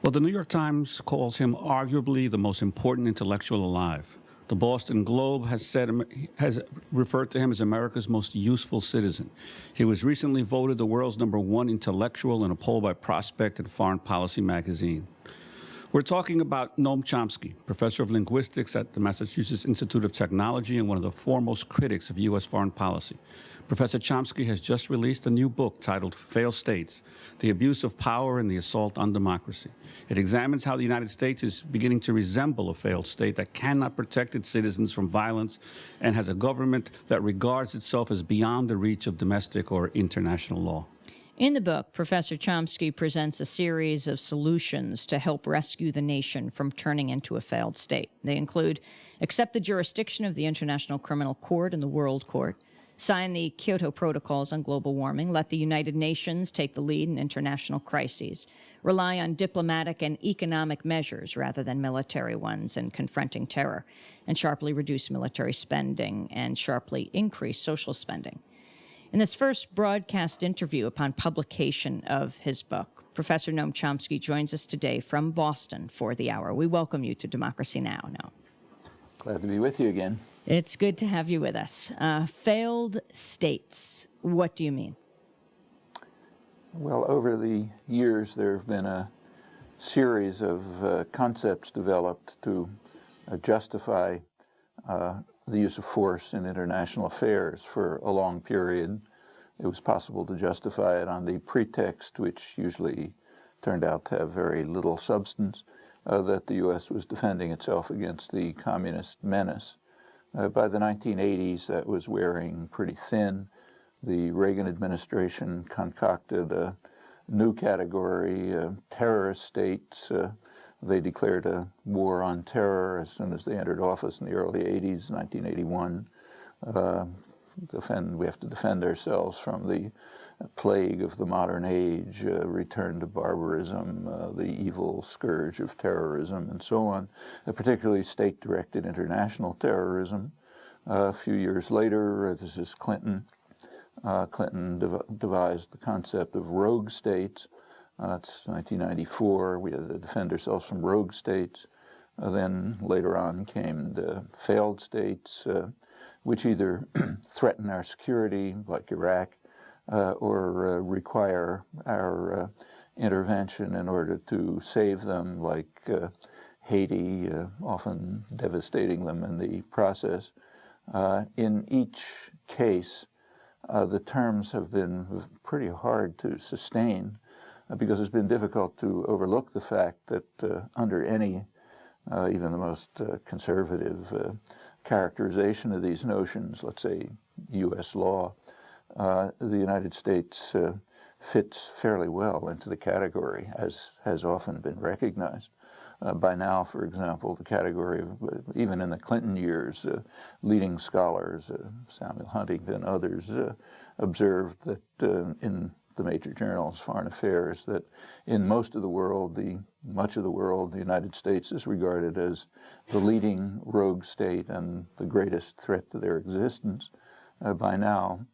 Well, the New York Times calls him arguably the most important intellectual alive. The Boston Globe has referred to him as America's most useful citizen. He was recently voted the world's #1 intellectual in a poll by Prospect and Foreign Policy magazine. We're talking about Noam Chomsky, professor of linguistics at the Massachusetts Institute of Technology and one of the foremost critics of U.S. foreign policy. Professor Chomsky has just released a new book titled Failed States: The Abuse of Power and the Assault on Democracy. It examines how the United States is beginning to resemble a failed state that cannot protect its citizens from violence and has a government that regards itself as beyond the reach of domestic or international law. In the book, Professor Chomsky presents a series of solutions to help rescue the nation from turning into a failed state. They include accept the jurisdiction of the International Criminal Court and the World Court, sign the Kyoto Protocols on global warming, let the United Nations take the lead in international crises, rely on diplomatic and economic measures rather than military ones in confronting terror, and sharply reduce military spending and sharply increase social spending. In this first broadcast interview upon publication of his book, Professor Noam Chomsky joins us today from Boston for the hour. We welcome you to Democracy Now! Noam. Glad to be with you again. It's good to have you with us. Failed states, what do you mean? Well, over the years, there have been a series of concepts developed to justify the use of force in international affairs. For a long period, it was possible to justify it on the pretext, which usually turned out to have very little substance, that the U.S. was defending itself against the communist menace. By the 1980s, that was wearing pretty thin. The Reagan administration concocted a new category, terrorist states. They declared a war on terror as soon as they entered office in the early 80s, 1981. We have to defend ourselves from the plague of the modern age, return to barbarism, the evil scourge of terrorism, and so on, particularly state-directed international terrorism. A few years later, this is Clinton. Clinton devised the concept of rogue states. It's 1994. We had to defend ourselves from rogue states. Then later on came the failed states, which either threaten our security, like Iraq, or require our intervention in order to save them, like Haiti, often devastating them in the process. In each case, the terms have been pretty hard to sustain because it's been difficult to overlook the fact that under any, even the most conservative characterization of these notions, let's say U.S. law, the United States fits fairly well into the category, as has often been recognized. By now, for example, the category of, even in the Clinton years, leading scholars, Samuel Huntington, others, observed that in the major journals, Foreign Affairs, that in most of the world, much of the world, the United States is regarded as the leading rogue state and the greatest threat to their existence. By now,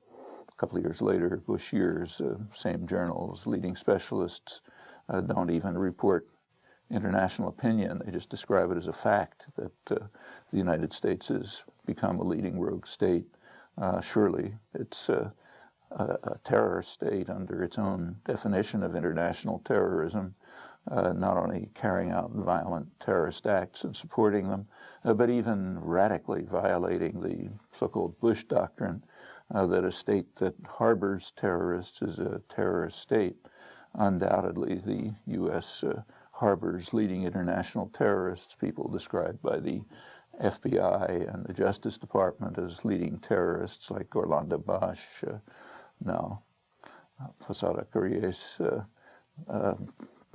a couple of years later, Bush years, same journals, leading specialists don't even report international opinion. They just describe it as a fact that the United States has become a leading rogue state. Surely it's a terror state under its own definition of international terrorism, not only carrying out violent terrorist acts and supporting them, but even radically violating the so-called Bush doctrine that a state that harbors terrorists is a terrorist state. Undoubtedly, the U.S. Harbors leading international terrorists, people described by the FBI and the Justice Department as leading terrorists, like Orlando Bosch, now Posada, Carriles,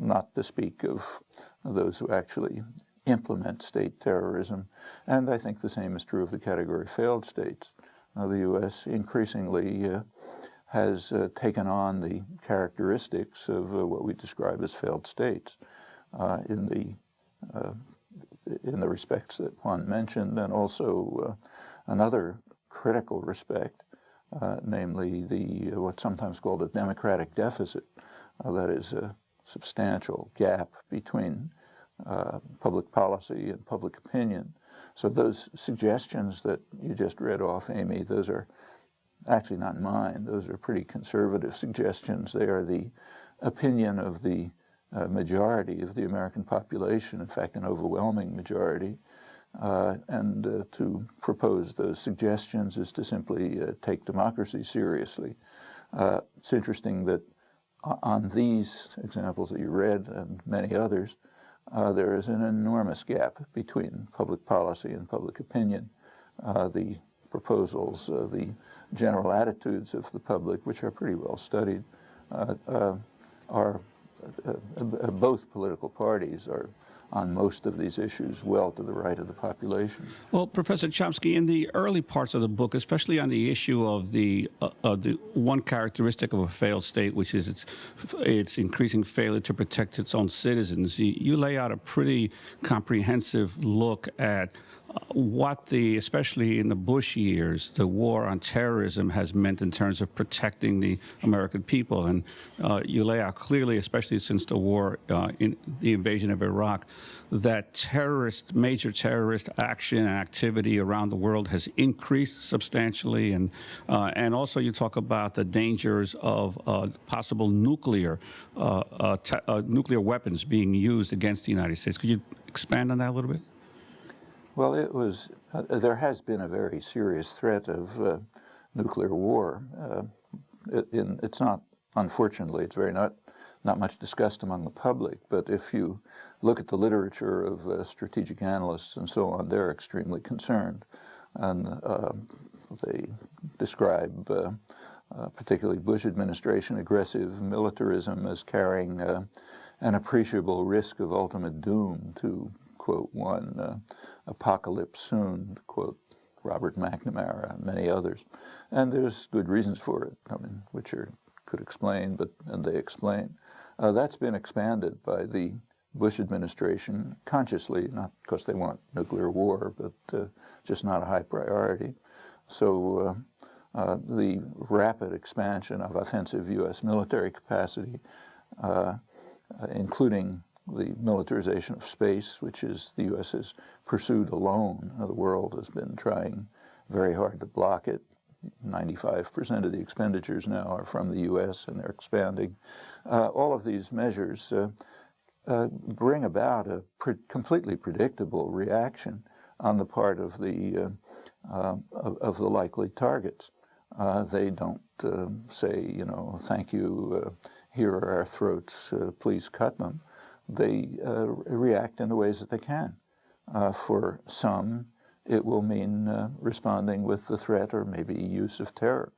not to speak of those who actually implement state terrorism. And I think the same is true of the category failed states. The U.S. increasingly has taken on the characteristics of what we describe as failed states. In the respects that Juan mentioned, and also another critical respect, namely what's sometimes called a democratic deficit. That is, substantial gap between public policy and public opinion. So those suggestions that you just read off, Amy, those are actually not mine. Those are pretty conservative suggestions. They are the opinion of the majority of the American population, in fact, an overwhelming majority. To propose those suggestions is to simply take democracy seriously. It's interesting that on these examples that you read and many others, there is an enormous gap between public policy and public opinion. The proposals, the general attitudes of the public, which are pretty well studied, are both political parties are on most of these issues well to the right of the population. Well, Professor Chomsky, in the early parts of the book, especially on the issue of the one characteristic of a failed state, which is its increasing failure to protect its own citizens, you lay out a pretty comprehensive look at what especially in the Bush years, the war on terrorism has meant in terms of protecting the American people. And you lay out clearly, especially since the war, in the invasion of Iraq, that major terrorist action and activity around the world has increased substantially. And also you talk about the dangers of possible nuclear weapons being used against the United States. Could you expand on that a little bit? Well, there has been a very serious threat of nuclear war. It's not, unfortunately, it's not much discussed among the public, but if you look at the literature of strategic analysts and so on, they're extremely concerned. And they describe, particularly Bush administration, aggressive militarism as carrying an appreciable risk of ultimate doom to, quote, one apocalypse soon, quote, Robert McNamara and many others. And there's good reasons for it, I mean, which could explain, and they explain. That's been expanded by the Bush administration consciously, not because they want nuclear war, but just not a high priority. So the rapid expansion of offensive U.S. military capacity, including the militarization of space, which is the U.S. has pursued alone. The world has been trying very hard to block it. 95% of the expenditures now are from the U.S. and they're expanding. All of these measures bring about a completely predictable reaction on the part of the likely targets. They don't say, you know, thank you, here are our throats, please cut them. They react in the ways that they can. For some, it will mean responding with the threat or maybe use of terror.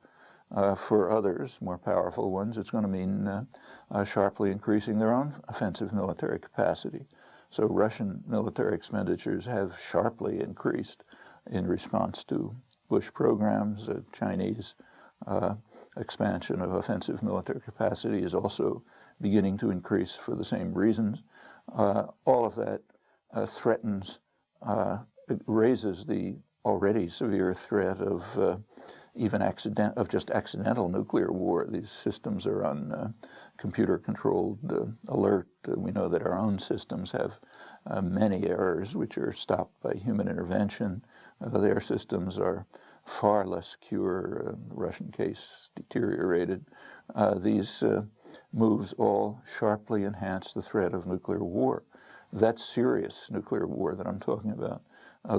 For others, more powerful ones, it's going to mean sharply increasing their own offensive military capacity. So Russian military expenditures have sharply increased in response to Bush programs. Chinese expansion of offensive military capacity is also beginning to increase for the same reasons. All of that threatens, raises the already severe threat of just accidental nuclear war. These systems are on computer-controlled alert. We know that our own systems have many errors which are stopped by human intervention. Their systems are far less secure. The Russian case deteriorated. These moves all sharply enhance the threat of nuclear war. That's serious nuclear war that I'm talking about.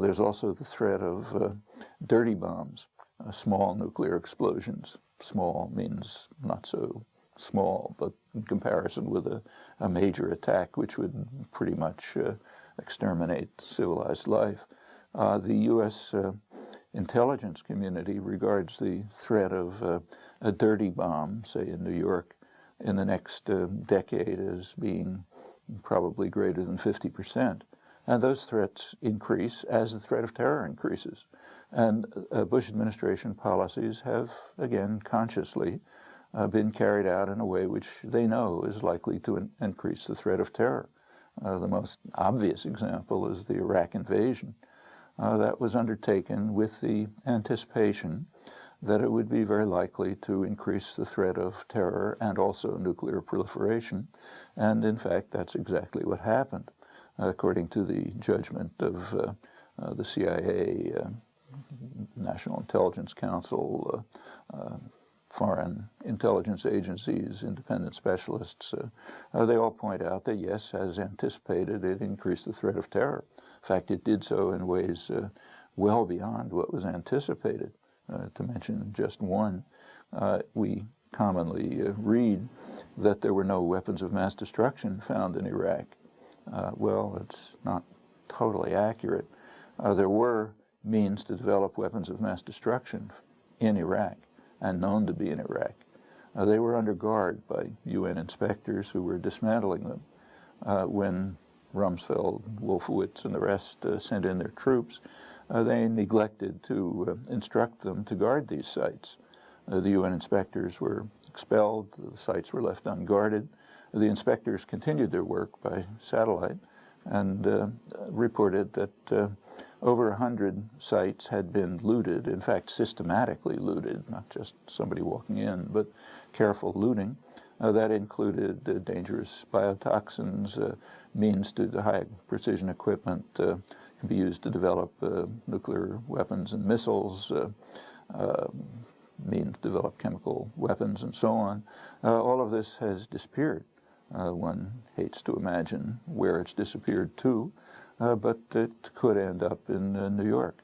There's also the threat of dirty bombs, small nuclear explosions. Small means not so small, but in comparison with a major attack, which would pretty much exterminate civilized life. The U.S. Intelligence community regards the threat of a dirty bomb, say in New York, in the next decade as being probably greater than 50%. And those threats increase as the threat of terror increases. And Bush administration policies have, again, consciously been carried out in a way which they know is likely to increase the threat of terror. The most obvious example is the Iraq invasion. That was undertaken with the anticipation that it would be very likely to increase the threat of terror and also nuclear proliferation. And in fact, that's exactly what happened, according to the judgment of the CIA, National Intelligence Council, foreign intelligence agencies, independent specialists. They all point out that, yes, as anticipated, it increased the threat of terror. In fact, it did so in ways well beyond what was anticipated. To mention just one, we commonly read that there were no weapons of mass destruction found in Iraq. Well, it's not totally accurate. There were means to develop weapons of mass destruction in Iraq and known to be in Iraq. They were under guard by UN inspectors who were dismantling them. When Rumsfeld, Wolfowitz, and the rest sent in their troops, they neglected to instruct them to guard these sites. The UN inspectors were expelled, the sites were left unguarded. The inspectors continued their work by satellite and reported that over 100 sites had been looted, in fact systematically looted, not just somebody walking in, but careful looting. That included dangerous biotoxins, means to the high precision equipment can be used to develop nuclear weapons and missiles, means to develop chemical weapons and so on. All of this has disappeared. One hates to imagine where it's disappeared to, but it could end up in New York.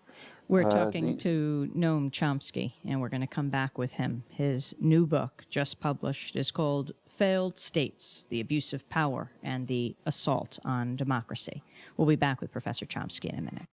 We're talking to Noam Chomsky, and we're going to come back with him. His new book, just published, is called Failed States, the Abuse of Power and the Assault on Democracy. We'll be back with Professor Chomsky in a minute.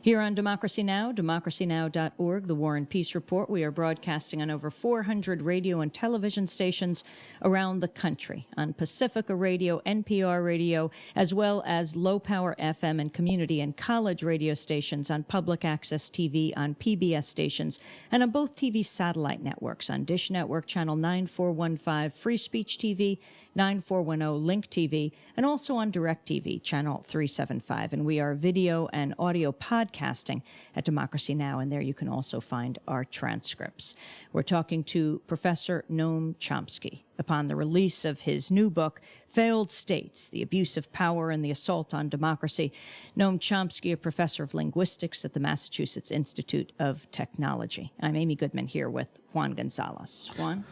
Here on Democracy Now!, democracynow.org, the War and Peace Report, we are broadcasting on over 400 radio and television stations around the country, on Pacifica Radio, NPR Radio, as well as low-power FM and community and college radio stations, on public access TV, on PBS stations, and on both TV satellite networks, on Dish Network Channel 9415, Free Speech TV, 9410 Link TV, and also on DirecTV Channel 375. And we are video and audio podcasting at Democracy Now!, and there you can also find our transcripts. We're talking to Professor Noam Chomsky upon the release of his new book, Failed States, the Abuse of Power and the Assault on Democracy. Noam Chomsky, a professor of linguistics at the Massachusetts Institute of Technology. I'm Amy Goodman here with Juan Gonzalez. Juan?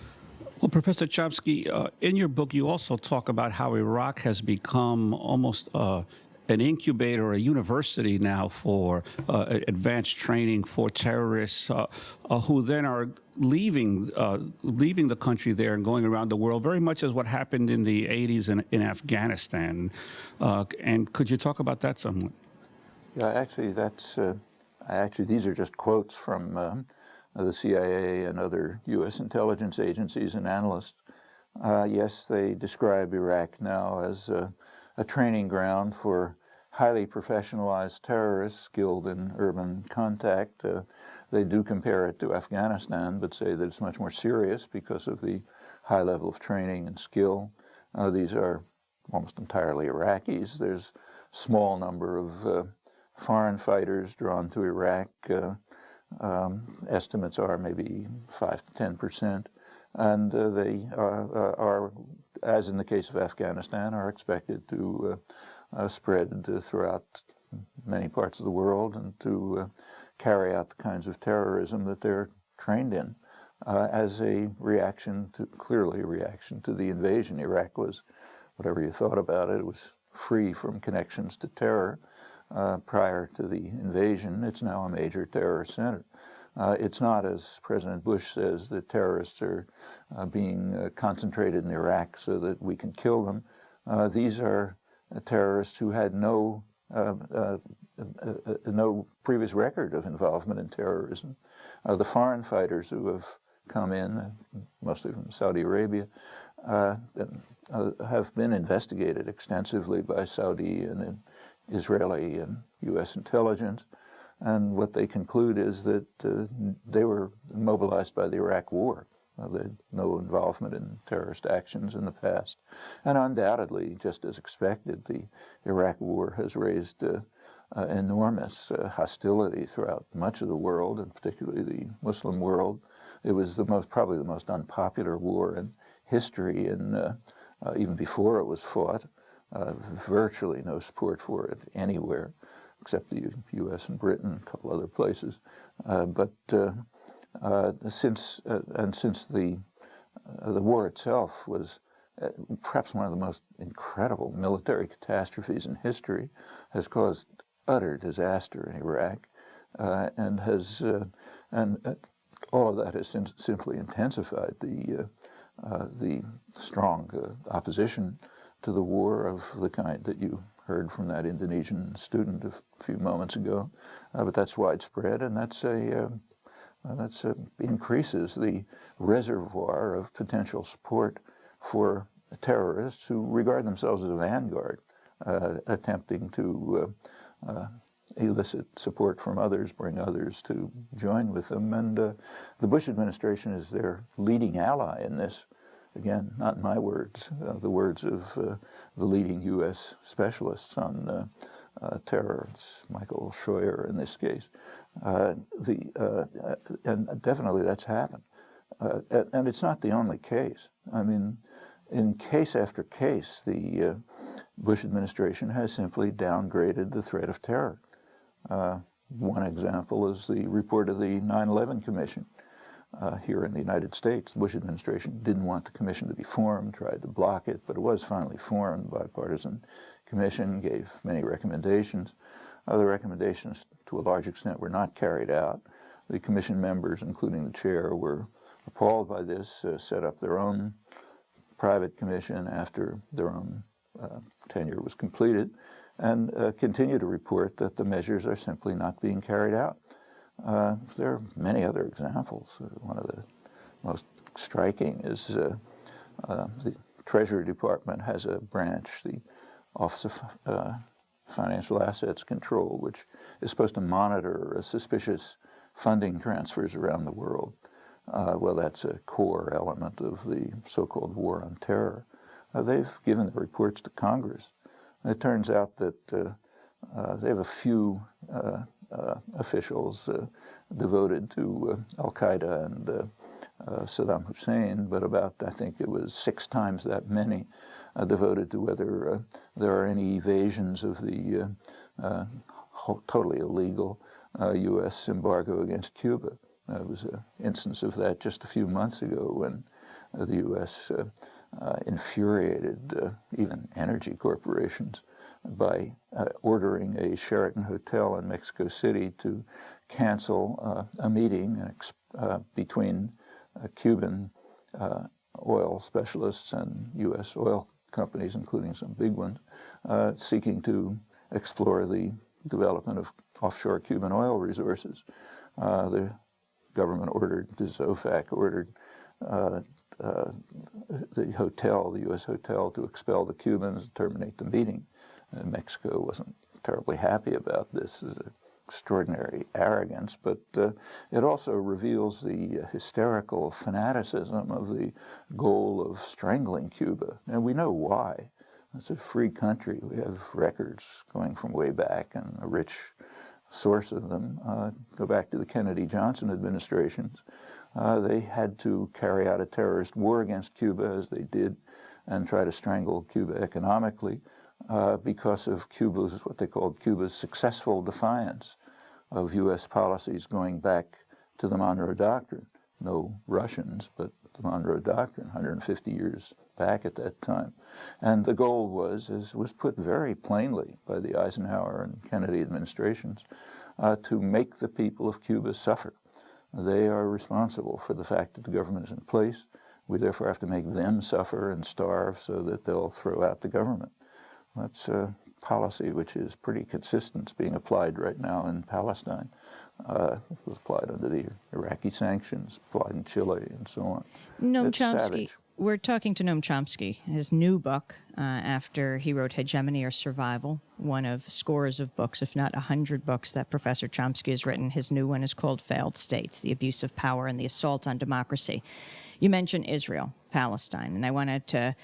Well, Professor Chomsky, in your book, you also talk about how Iraq has become almost an incubator, a university now for advanced training for terrorists who then are leaving the country there and going around the world, very much as what happened in the 80s in Afghanistan. And could you talk about that somewhat? Yeah, actually, these are just quotes from the CIA and other U.S. intelligence agencies and analysts. Yes, they describe Iraq now as a training ground for highly professionalized terrorists skilled in urban contact. They do compare it to Afghanistan, but say that it's much more serious because of the high level of training and skill. These are almost entirely Iraqis. There's a small number of foreign fighters drawn to Iraq. Estimates are maybe 5 to 10%. And they are, as in the case of Afghanistan, are expected to spread throughout many parts of the world and to carry out the kinds of terrorism that they're trained in as a reaction to, clearly a reaction to the invasion. Iraq was, whatever you thought about it, it was free from connections to terror prior to the invasion. It's now a major terror center. It's not, as President Bush says, that terrorists are being concentrated in Iraq so that we can kill them. These are terrorists who had no previous record of involvement in terrorism. The foreign fighters who have come in, mostly from Saudi Arabia, have been investigated extensively by Saudi and Israeli and U.S. intelligence. And what they conclude is that they were mobilized by the Iraq War. They had no involvement in terrorist actions in the past. And undoubtedly, just as expected, the Iraq War has raised enormous hostility throughout much of the world, and particularly the Muslim world. It was probably the most unpopular war in history, and even before it was fought, virtually no support for it anywhere, except the U.S. and Britain, a couple other places. Since the war itself was perhaps one of the most incredible military catastrophes in history, has caused utter disaster in Iraq, and all of that has simply intensified the strong opposition to the war of the kind that you heard from that Indonesian student a few moments ago. But that's widespread, and that increases the reservoir of potential support for terrorists who regard themselves as a vanguard, attempting to elicit support from others, bring others to join with them. And the Bush administration is their leading ally in this. Again, not my words, the words of the leading U.S. specialists on terror. It's Michael Scheuer in this case. And definitely that's happened. And it's not the only case. I mean, in case after case, the Bush administration has simply downgraded the threat of terror. One example is the report of the 9/11 Commission. Here in the United States, the Bush administration didn't want the commission to be formed, tried to block it, but it was finally formed. Bipartisan commission, gave many recommendations. The recommendations, to a large extent, were not carried out. The commission members, including the chair, were appalled by this, set up their own private commission after their own tenure was completed, and continue to report that the measures are simply not being carried out. There are many other examples. One of the most striking is the Treasury Department has a branch, the Office of Financial Assets Control, which is supposed to monitor suspicious funding transfers around the world. Well, that's a core element of the so-called war on terror. They've given the reports to Congress. It turns out that they have a few officials devoted to Al-Qaeda and Saddam Hussein, but about, I think it was 6 times that many devoted to whether there are any evasions of the totally illegal U.S. embargo against Cuba. There was an instance of that just a few months ago when the U.S. Infuriated even energy corporations by ordering a Sheraton hotel in Mexico City to cancel a meeting between Cuban oil specialists and U.S. oil companies, including some big ones, seeking to explore the development of offshore Cuban oil resources. The government ordered, the OFAC ordered the hotel, the U.S. hotel, to expel the Cubans and terminate the meeting. Mexico wasn't terribly happy about this. It's an extraordinary arrogance, but it also reveals the hysterical fanaticism of the goal of strangling Cuba. And we know why. It's a free country. We have records going from way back and a rich source of them. Go back to the Kennedy-Johnson administrations. They had to carry out a terrorist war against Cuba, as they did, and try to strangle Cuba economically because of Cuba's, what they called Cuba's successful defiance of U.S. policies going back to the Monroe Doctrine. No Russians, but the Monroe Doctrine, 150 years back at that time. And the goal was, as was put very plainly by the Eisenhower and Kennedy administrations, to make the people of Cuba suffer. They are responsible for the fact that the government is in place. We therefore have to make them suffer and starve so that they'll throw out the government. That's a policy which is pretty consistent. It's being applied right now in Palestine. It was applied under the Iraqi sanctions, applied in Chile, and so on. Noam It's Chomsky. savage. We're talking to Noam Chomsky, his new book, after he wrote Hegemony or Survival, one of scores of books, if not 100 books, that Professor Chomsky has written. His new one is called Failed States, The Abuse of Power and the Assault on Democracy. You mentioned Israel, Palestine, and I wanted to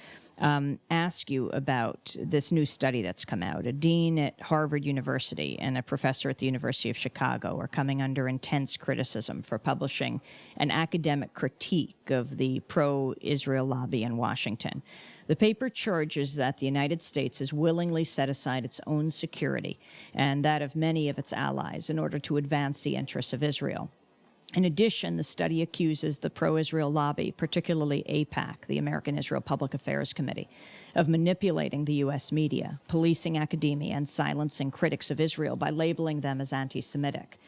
ask you about this new study that's come out. A dean at Harvard University and a professor at the University of Chicago are coming under intense criticism for publishing an academic critique of the pro-Israel lobby in Washington. The paper charges that the United States has willingly set aside its own security and that of many of its allies in order to advance the interests of Israel. In addition, the study accuses the pro-Israel lobby, particularly AIPAC, the American Israel Public Affairs Committee, of manipulating the U.S. media, policing academia, and silencing critics of Israel by labeling them as anti-Semitic.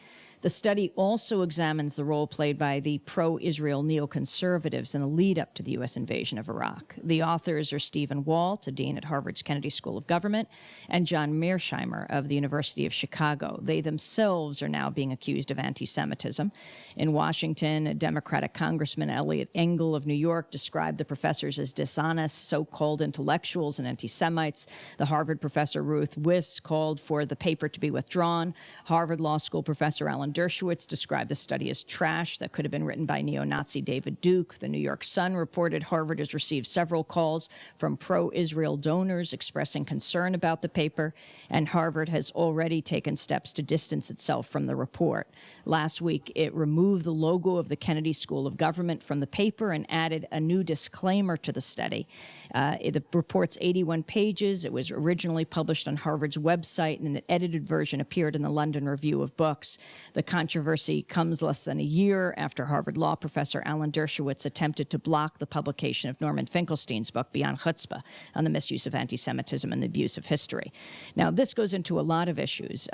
The study also examines the role played by the pro-Israel neoconservatives in the lead-up to the U.S. invasion of Iraq. The authors are Stephan, Walt, a dean at Harvard's Kennedy School of Government, and John Mearsheimer of the University of Chicago. They themselves are now being accused of anti-Semitism. In Washington, a Democratic Congressman, Elliot Engel of New York, described the professors as dishonest, so-called intellectuals and anti-Semites. The Harvard professor Ruth Wiss called for the paper to be withdrawn. Harvard Law School professor Alan Dershowitz described the study as trash that could have been written by neo-Nazi David Duke. The New York Sun reported Harvard has received several calls from pro-Israel donors expressing concern about the paper, and Harvard has already taken steps to distance itself from the report. Last week, it removed the logo of the Kennedy School of Government from the paper and added a new disclaimer to the study. The report's 81 pages. It was originally published on Harvard's website, and an edited version appeared in the London Review of Books. The controversy comes less than a year after Harvard law professor Alan Dershowitz attempted to block the publication of Norman Finkelstein's book, Beyond Chutzpah, on the misuse of anti-Semitism and the abuse of history. Now, this goes into a lot of issues.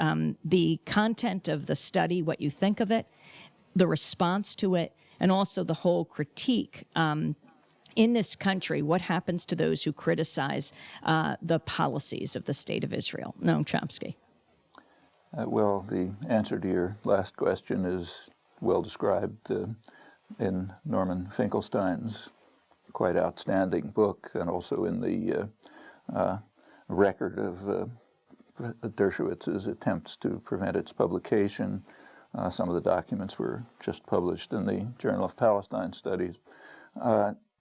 The content of the study, what you think of it, the response to it, and also the whole critique. In this country, what happens to those who criticize the policies of the State of Israel? Noam Chomsky. Well, the answer to your last question is well described in Norman Finkelstein's quite outstanding book, and also in the record of Dershowitz's attempts to prevent its publication. Some of the documents were just published in the Journal of Palestine Studies.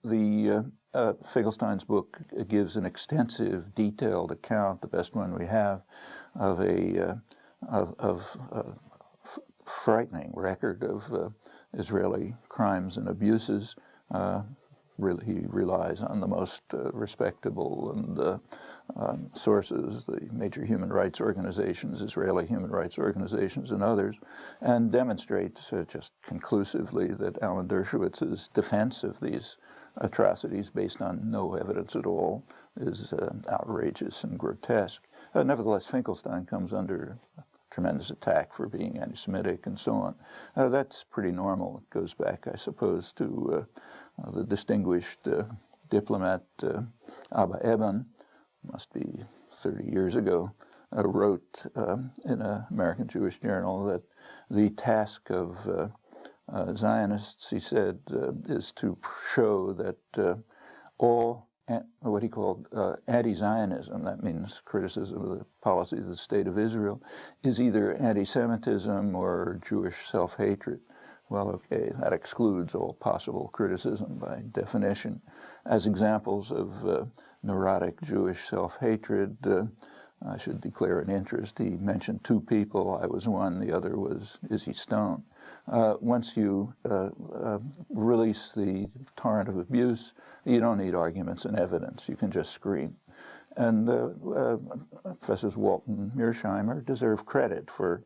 Finkelstein's book gives an extensive, detailed account, the best one we have, of a frightening record of Israeli crimes and abuses. He relies on the most respectable and sources, the major human rights organizations, Israeli human rights organizations, and others, and demonstrates just conclusively that Alan Dershowitz's defense of these atrocities, based on no evidence at all, is outrageous and grotesque. Nevertheless, Finkelstein comes under tremendous attack for being anti-Semitic and so on. That's pretty normal. It goes back, I suppose, to the distinguished diplomat Abba Eban, must be 30 years ago, wrote in an American Jewish journal that the task of Zionists, he said, is to show that all what he called anti-Zionism, that means criticism of the policies of the State of Israel, is either anti-Semitism or Jewish self-hatred. Well, okay, that excludes all possible criticism by definition. As examples of neurotic Jewish self-hatred, I should declare an interest. He mentioned two people. I was one. The other was Izzy Stone. Once you release the torrent of abuse, you don't need arguments and evidence. You can just scream. And Professors Walt and Mearsheimer deserve credit for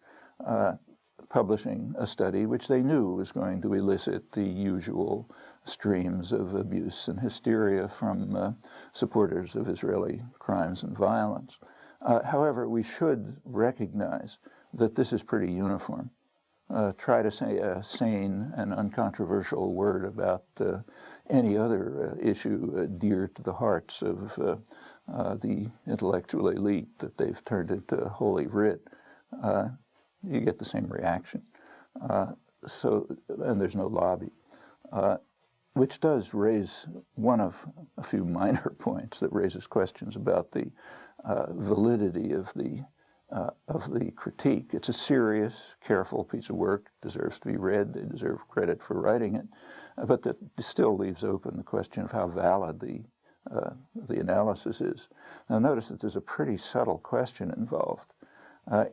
publishing a study which they knew was going to elicit the usual streams of abuse and hysteria from supporters of Israeli crimes and violence. However, we should recognize that this is pretty uniform. Try to say a sane and uncontroversial word about any other issue dear to the hearts of the intellectual elite that they've turned into holy writ. You get the same reaction. And there's no lobby, which does raise one of a few minor points that raises questions about the validity of the critique. It's a serious, careful piece of work, deserves to be read. They deserve credit for writing it, but that still leaves open the question of how valid the analysis is. Now, notice that there's a pretty subtle question involved.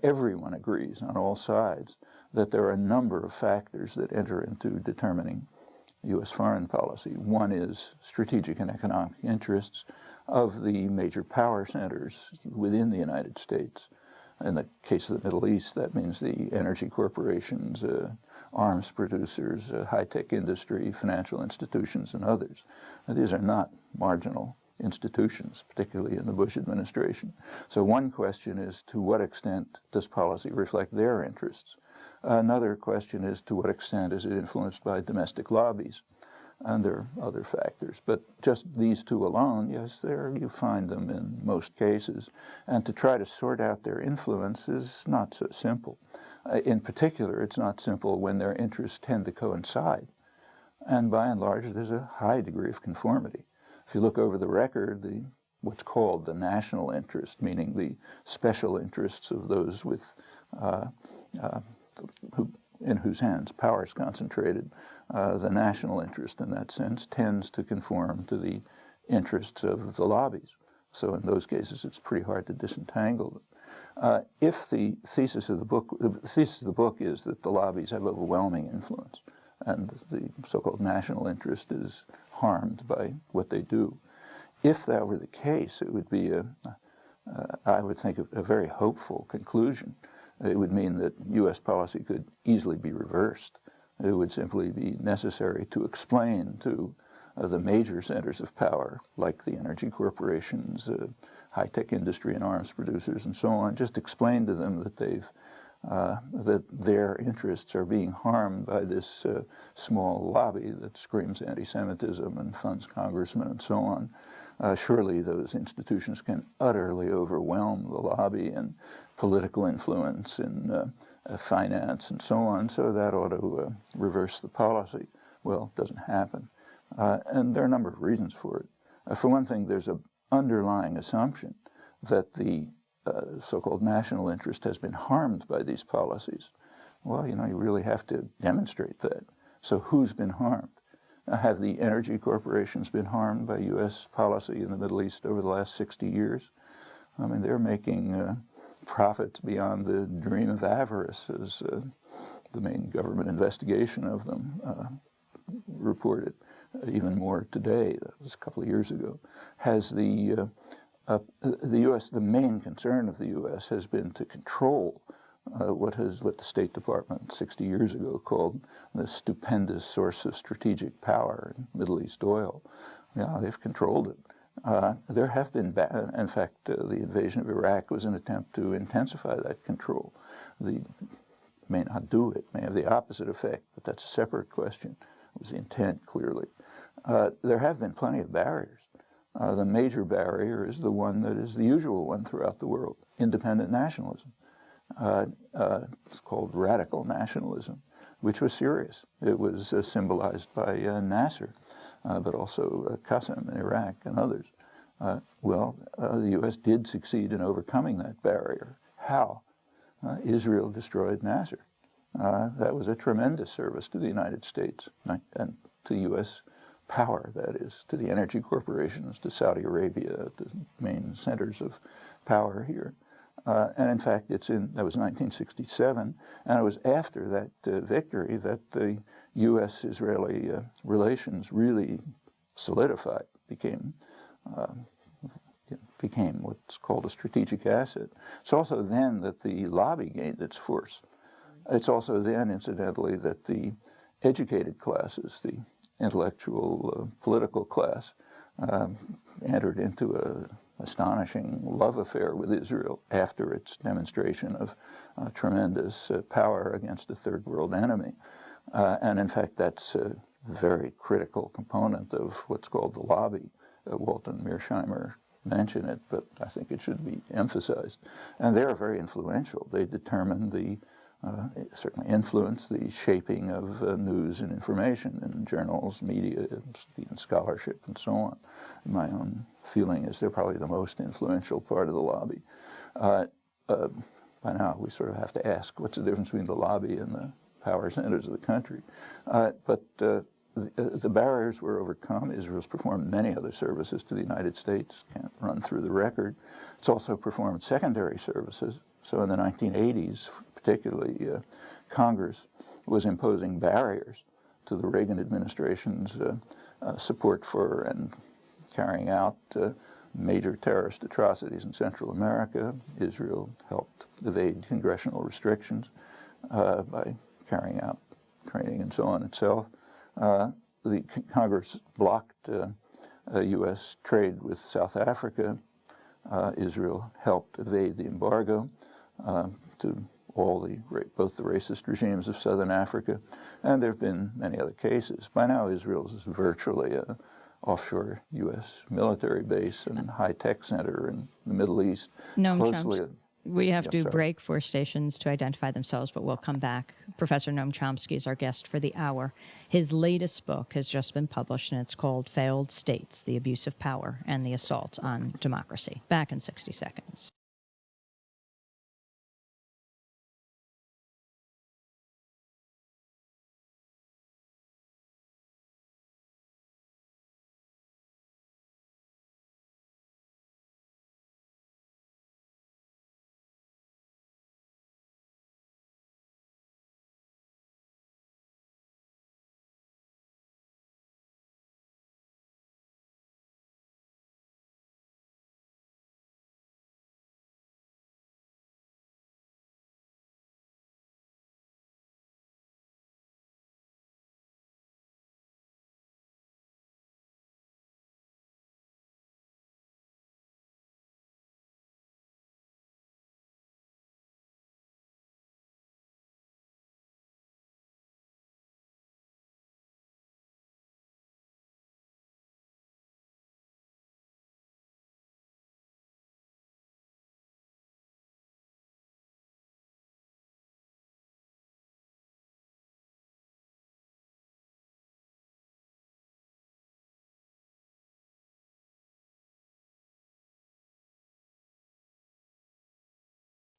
Everyone agrees on all sides that there are a number of factors that enter into determining U.S. foreign policy. One is strategic and economic interests of the major power centers within the United States. In the case of the Middle East, that means the energy corporations, arms producers, high-tech industry, financial institutions, and others. Now, these are not marginal institutions, particularly in the Bush administration. So one question is, to what extent does policy reflect their interests? Another question is, to what extent is it influenced by domestic lobbies? And there are other factors, but just these two alone, yes, there you find them in most cases. And to try to sort out their influence is not so simple. In particular, it's not simple when their interests tend to coincide. And by and large, there's a high degree of conformity. If you look over the record, what's called the national interest, meaning the special interests of those with in whose hands power is concentrated, the national interest in that sense tends to conform to the interests of the lobbies. So in those cases, it's pretty hard to disentangle them. If the thesis of the book is that the lobbies have overwhelming influence, and the so-called national interest is harmed by what they do, if that were the case, it would be I would think, a very hopeful conclusion. It would mean that U.S. policy could easily be reversed. It would simply be necessary to explain to the major centers of power, like the energy corporations, high-tech industry and arms producers and so on, just explain to them that that their interests are being harmed by this small lobby that screams anti-Semitism and funds congressmen and so on. Surely those institutions can utterly overwhelm the lobby and political influence in finance and so on, so that ought to reverse the policy. Well, it doesn't happen. And there are a number of reasons for it. For one thing, there's an underlying assumption that the so-called national interest has been harmed by these policies. Well, you really have to demonstrate that. So who's been harmed? Have the energy corporations been harmed by U.S. policy in the Middle East over the last 60 years? I mean, they're making profits beyond the dream of avarice, as the main government investigation of them reported. Even more today, that was a couple of years ago. Has the U.S., the main concern of the U.S. has been to control what the State Department 60 years ago called the stupendous source of strategic power in Middle East oil. Yeah, they've controlled it. There have been, in fact, the invasion of Iraq was an attempt to intensify that control. May not do it, may have the opposite effect, but that's a separate question. It was the intent, clearly. There have been plenty of barriers. The major barrier is the one that is the usual one throughout the world, independent nationalism. It's called radical nationalism, which was serious. It was symbolized by Nasser, but also Qasem in Iraq and others. The U.S. did succeed in overcoming that barrier. How? Israel destroyed Nasser. That was a tremendous service to the United States and to U.S. power, that is, to the energy corporations, to Saudi Arabia, the main centers of power here. And in fact, that was 1967, and it was after that victory that the U.S.-Israeli relations really solidified, became what's called a strategic asset. It's also then that the lobby gained its force. It's also then, incidentally, that the educated classes, the intellectual, political class, entered into an astonishing love affair with Israel after its demonstration of tremendous power against a third world enemy. And in fact, that's a very critical component of what's called the lobby. Walt and Mearsheimer mention it, but I think it should be emphasized. And they're very influential. They determine certainly influence the shaping of news and information in journals, media, even scholarship, and so on. My own feeling is they're probably the most influential part of the lobby. By now, we sort of have to ask, what's the difference between the lobby and the power centers of the country? But the barriers were overcome. Israel's performed many other services to the United States, can't run through the record. It's also performed secondary services. So in the 1980s, particularly, Congress was imposing barriers to the Reagan administration's support for and carrying out major terrorist atrocities in Central America. Israel helped evade congressional restrictions by carrying out training and so on itself. The Congress blocked U.S. trade with South Africa. Israel helped evade the embargo to both the racist regimes of Southern Africa, and there have been many other cases. By now, Israel is virtually an offshore U.S. military base and high-tech center in the Middle East. Noam Chomsky. We have to break for stations to identify themselves, but we'll come back. Professor Noam Chomsky is our guest for the hour. His latest book has just been published, and it's called Failed States, The Abuse of Power and the Assault on Democracy. Back in 60 seconds.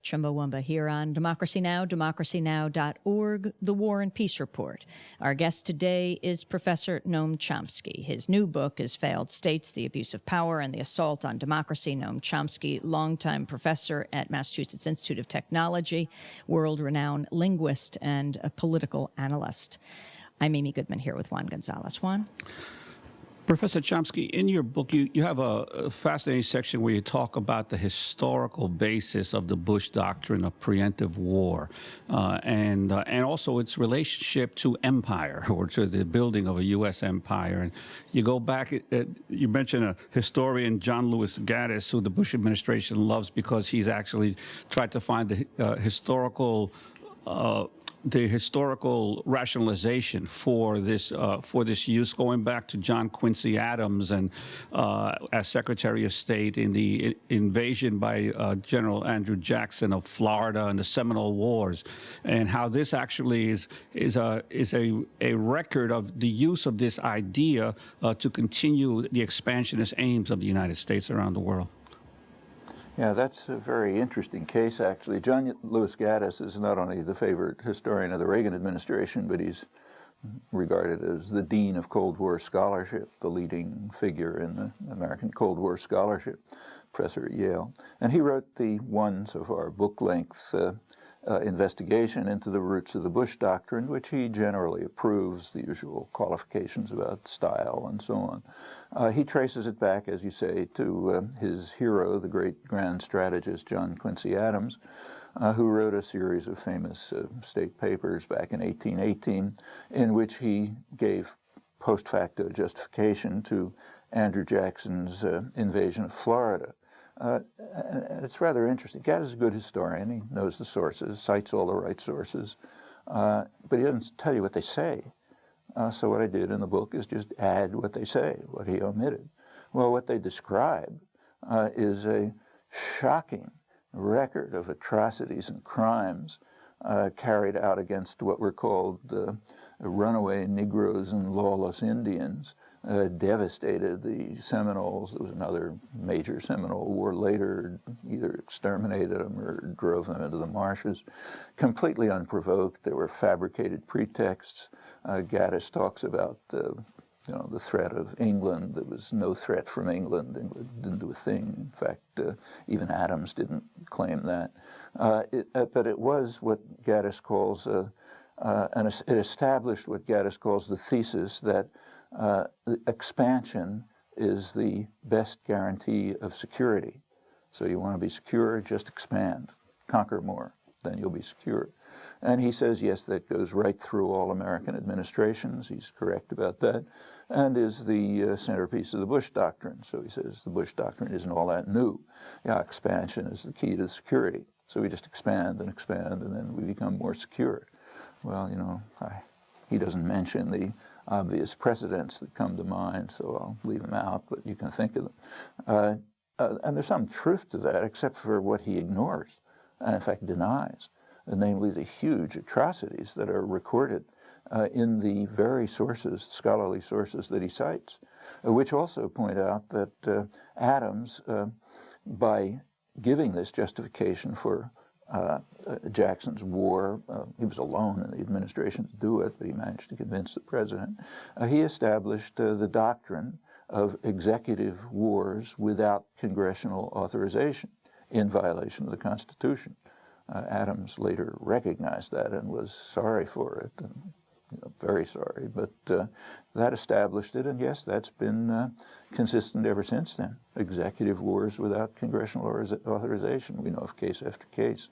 Chumbawamba here on Democracy Now!, democracynow.org, The War and Peace Report. Our guest today is Professor Noam Chomsky. His new book is Failed States, The Abuse of Power and the Assault on Democracy. Noam Chomsky, longtime professor at Massachusetts Institute of Technology, world-renowned linguist, and a political analyst. I'm Amy Goodman here with Juan Gonzalez. Juan? Professor Chomsky, in your book, you have a fascinating section where you talk about the historical basis of the Bush doctrine of preemptive war, and also its relationship to empire, or to the building of a U.S. empire. And you go back, you mentioned a historian, John Lewis Gaddis, who the Bush administration loves because he's actually tried to find the historical the historical rationalization for this use, going back to John Quincy Adams and as Secretary of State in the invasion by General Andrew Jackson of Florida and the Seminole Wars, and how this actually is a record of the use of this idea to continue the expansionist aims of the United States around the world. Yeah, that's a very interesting case, actually. John Lewis Gaddis is not only the favorite historian of the Reagan administration, but he's regarded as the dean of Cold War scholarship, the leading figure in the American Cold War scholarship, professor at Yale. And he wrote the one, so far, book-length investigation into the roots of the Bush doctrine, which he generally approves, the usual qualifications about style and so on. He traces it back, as you say, to his hero, the great grand strategist John Quincy Adams, who wrote a series of famous state papers back in 1818 in which he gave post facto justification to Andrew Jackson's invasion of Florida. And it's rather interesting. Gaddis is a good historian. He knows the sources, cites all the right sources, but he doesn't tell you what they say. So what I did in the book is just add what they say, what he omitted. Well, what they describe is a shocking record of atrocities and crimes carried out against what were called runaway Negroes and lawless Indians. Devastated the Seminoles. There was another major Seminole war later, either exterminated them or drove them into the marshes. Completely unprovoked. There were fabricated pretexts. Gaddis talks about the threat of England. There was no threat from England. England didn't do a thing. In fact, even Adams didn't claim that. But it was what Gaddis calls, it established what Gaddis calls the thesis that expansion is the best guarantee of security. So you want to be secure, just expand, conquer more, then you'll be secure. And he says, yes, that goes right through all American administrations. He's correct about that, and is the centerpiece of the Bush doctrine. So he says the Bush doctrine isn't all that new. Yeah, expansion is the key to security. So we just expand, and then we become more secure. Well, you know, he doesn't mention the obvious precedents that come to mind, so I'll leave them out, but you can think of them. And there's some truth to that, except for what he ignores, and in fact denies, namely the huge atrocities that are recorded in the very sources, scholarly sources that he cites, which also point out that Adams, by giving this justification for Jackson's war, he was alone in the administration to do it, but he managed to convince the president. He established the doctrine of executive wars without congressional authorization in violation of the Constitution. Adams later recognized that and was sorry for it, and, very sorry, but that established it, and yes, that's been consistent ever since then. Executive wars without congressional authorization. We know of case after case.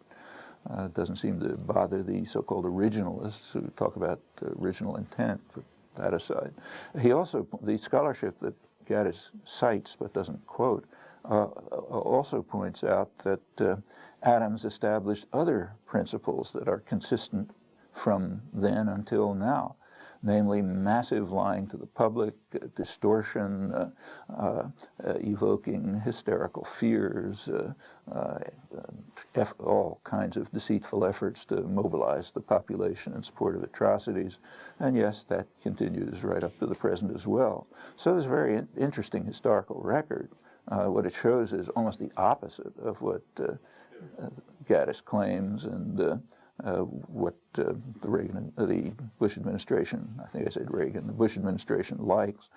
It doesn't seem to bother the so-called originalists who talk about original intent, put that aside. He also, the scholarship that Gaddis cites but doesn't quote, also points out that Adams established other principles that are consistent from then until now, namely massive lying to the public, distortion, evoking hysterical fears, all kinds of deceitful efforts to mobilize the population in support of atrocities. And yes, that continues right up to the present as well. So there's a very interesting historical record. What it shows is almost the opposite of what Gaddis claims and what the Bush administration, I think I said Reagan, the Bush administration likes.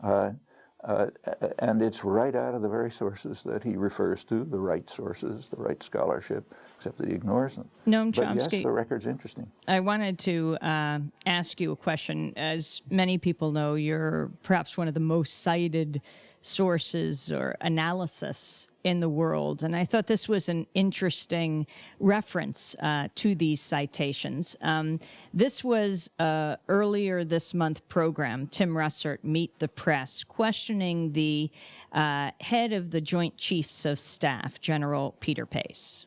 And it's right out of the very sources that he refers to, the right sources, the right scholarship, except that he ignores them. Noam Chomsky, but yes, the record's interesting. I wanted to ask you a question. As many people know, you're perhaps one of the most cited sources or analysis in the world. And I thought this was an interesting reference to these citations. This was earlier this month program, Tim Russert, Meet the Press, questioning the head of the Joint Chiefs of Staff, General Peter Pace.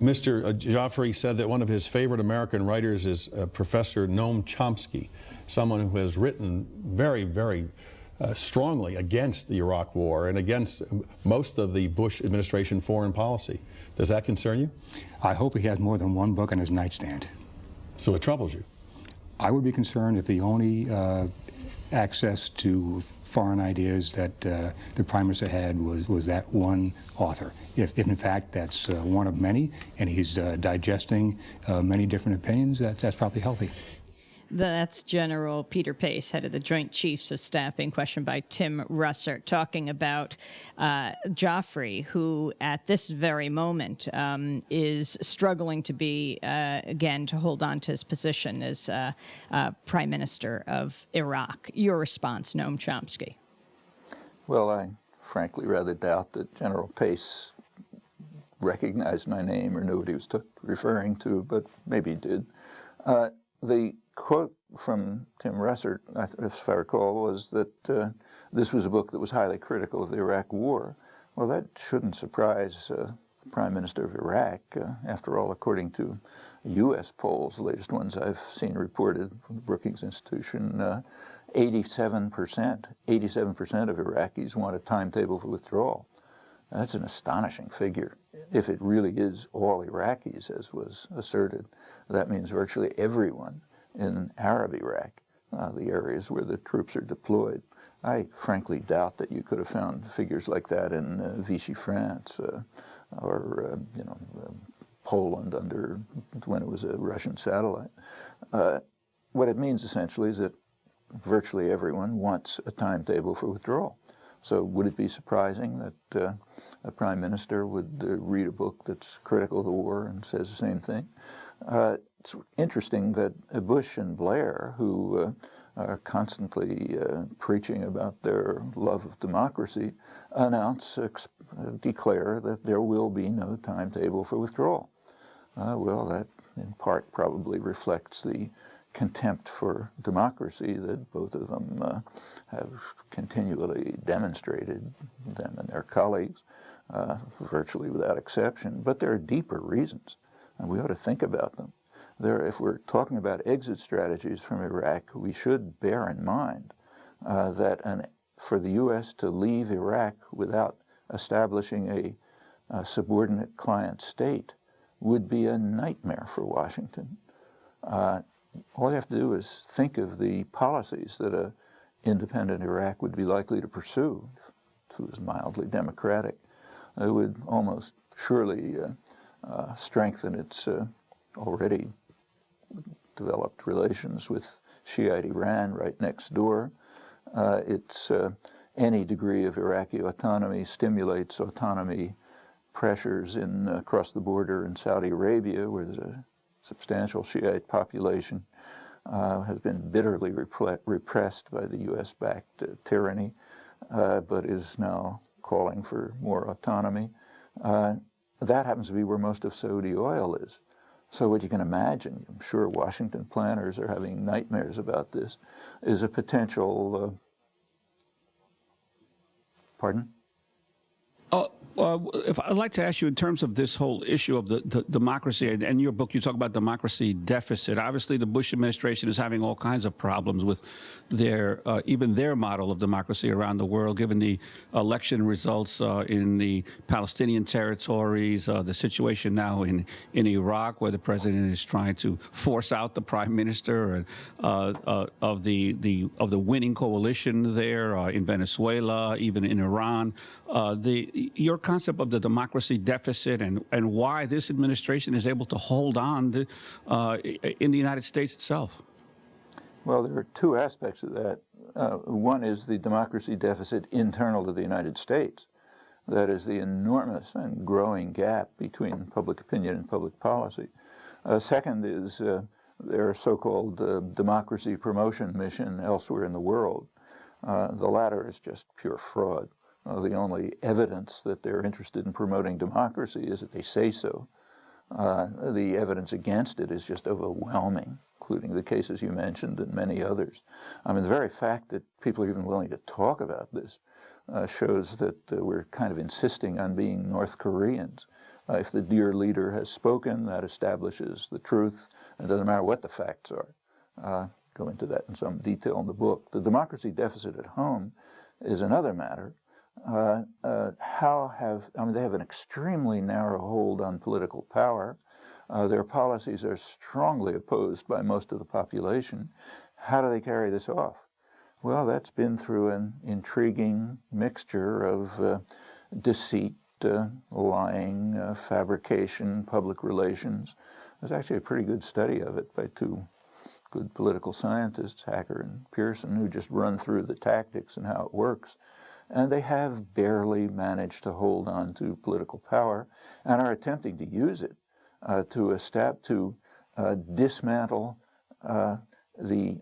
Mr. Joffrey said that one of his favorite American writers is Professor Noam Chomsky, someone who has written very, very strongly against the Iraq War and against most of the Bush administration foreign policy. Does that concern you? I hope he has more than one book on his nightstand. So it troubles you? I would be concerned if the only access to foreign ideas that the Prime Minister had was that one author. If in fact that's one of many, and he's digesting many different opinions, that's probably healthy. That's General Peter Pace, head of the Joint Chiefs of Staff, being questioned by Tim Russert, talking about Joffrey, who at this very moment is struggling to be, again, to hold on to his position as Prime Minister of Iraq. Your response, Noam Chomsky? Well, I frankly rather doubt that General Pace recognized my name or knew what he was referring to, but maybe he did. The quote from Tim Russert, if I recall, was that this was a book that was highly critical of the Iraq War. Well, that shouldn't surprise the Prime Minister of Iraq. After all, according to U.S. polls, the latest ones I've seen reported from the Brookings Institution, 87% of Iraqis want a timetable for withdrawal. That's an astonishing figure. If it really is all Iraqis, as was asserted, that means virtually everyone in Arab Iraq, the areas where the troops are deployed. I frankly doubt that you could have found figures like that in Vichy France or Poland under when it was a Russian satellite. What it means essentially is that virtually everyone wants a timetable for withdrawal. So would it be surprising that a prime minister would read a book that's critical of the war and says the same thing? It's interesting that Bush and Blair, who are constantly preaching about their love of democracy, declare that there will be no timetable for withdrawal. Well, that in part probably reflects the contempt for democracy that both of them have continually demonstrated, them and their colleagues, virtually without exception. But there are deeper reasons, and we ought to think about them. If we're talking about exit strategies from Iraq, we should bear in mind that for the U.S. to leave Iraq without establishing a subordinate client state would be a nightmare for Washington. All you have to do is think of the policies that an independent Iraq would be likely to pursue if it was mildly democratic. It would almost surely strengthen its already developed relations with Shiite Iran right next door. Any degree of Iraqi autonomy stimulates autonomy pressures across the border in Saudi Arabia, where there's a substantial Shiite population, has been bitterly repressed by the U.S.-backed tyranny, but is now calling for more autonomy. That happens to be where most of Saudi oil is. So what you can imagine, I'm sure Washington planners are having nightmares about this, is a potential, pardon? If I'd like to ask you in terms of this whole issue of the democracy, and in your book you talk about democracy deficit. Obviously, the Bush administration is having all kinds of problems with even their model of democracy around the world, given the election results in the Palestinian territories, the situation now in Iraq, where the president is trying to force out the prime minister of the winning coalition there, in Venezuela, even in Iran. Your concept of the democracy deficit and why this administration is able to hold on in the United States itself. Well, there are two aspects of that. One is the democracy deficit internal to the United States. That is the enormous and growing gap between public opinion and public policy. Second is their so-called democracy promotion mission elsewhere in the world. The latter is just pure fraud. The only evidence that they're interested in promoting democracy is that they say so. The evidence against it is just overwhelming, including the cases you mentioned and many others. I mean, the very fact that people are even willing to talk about this shows that we're kind of insisting on being North Koreans. If the dear leader has spoken, that establishes the truth. It doesn't matter what the facts are. Go into that in some detail in the book. The democracy deficit at home is another matter. They have an extremely narrow hold on political power. Their policies are strongly opposed by most of the population. How do they carry this off? Well, that's been through an intriguing mixture of deceit, lying, fabrication, public relations. There's actually a pretty good study of it by two good political scientists, Hacker and Pearson, who just run through the tactics and how it works. And they have barely managed to hold on to political power and are attempting to use it to dismantle the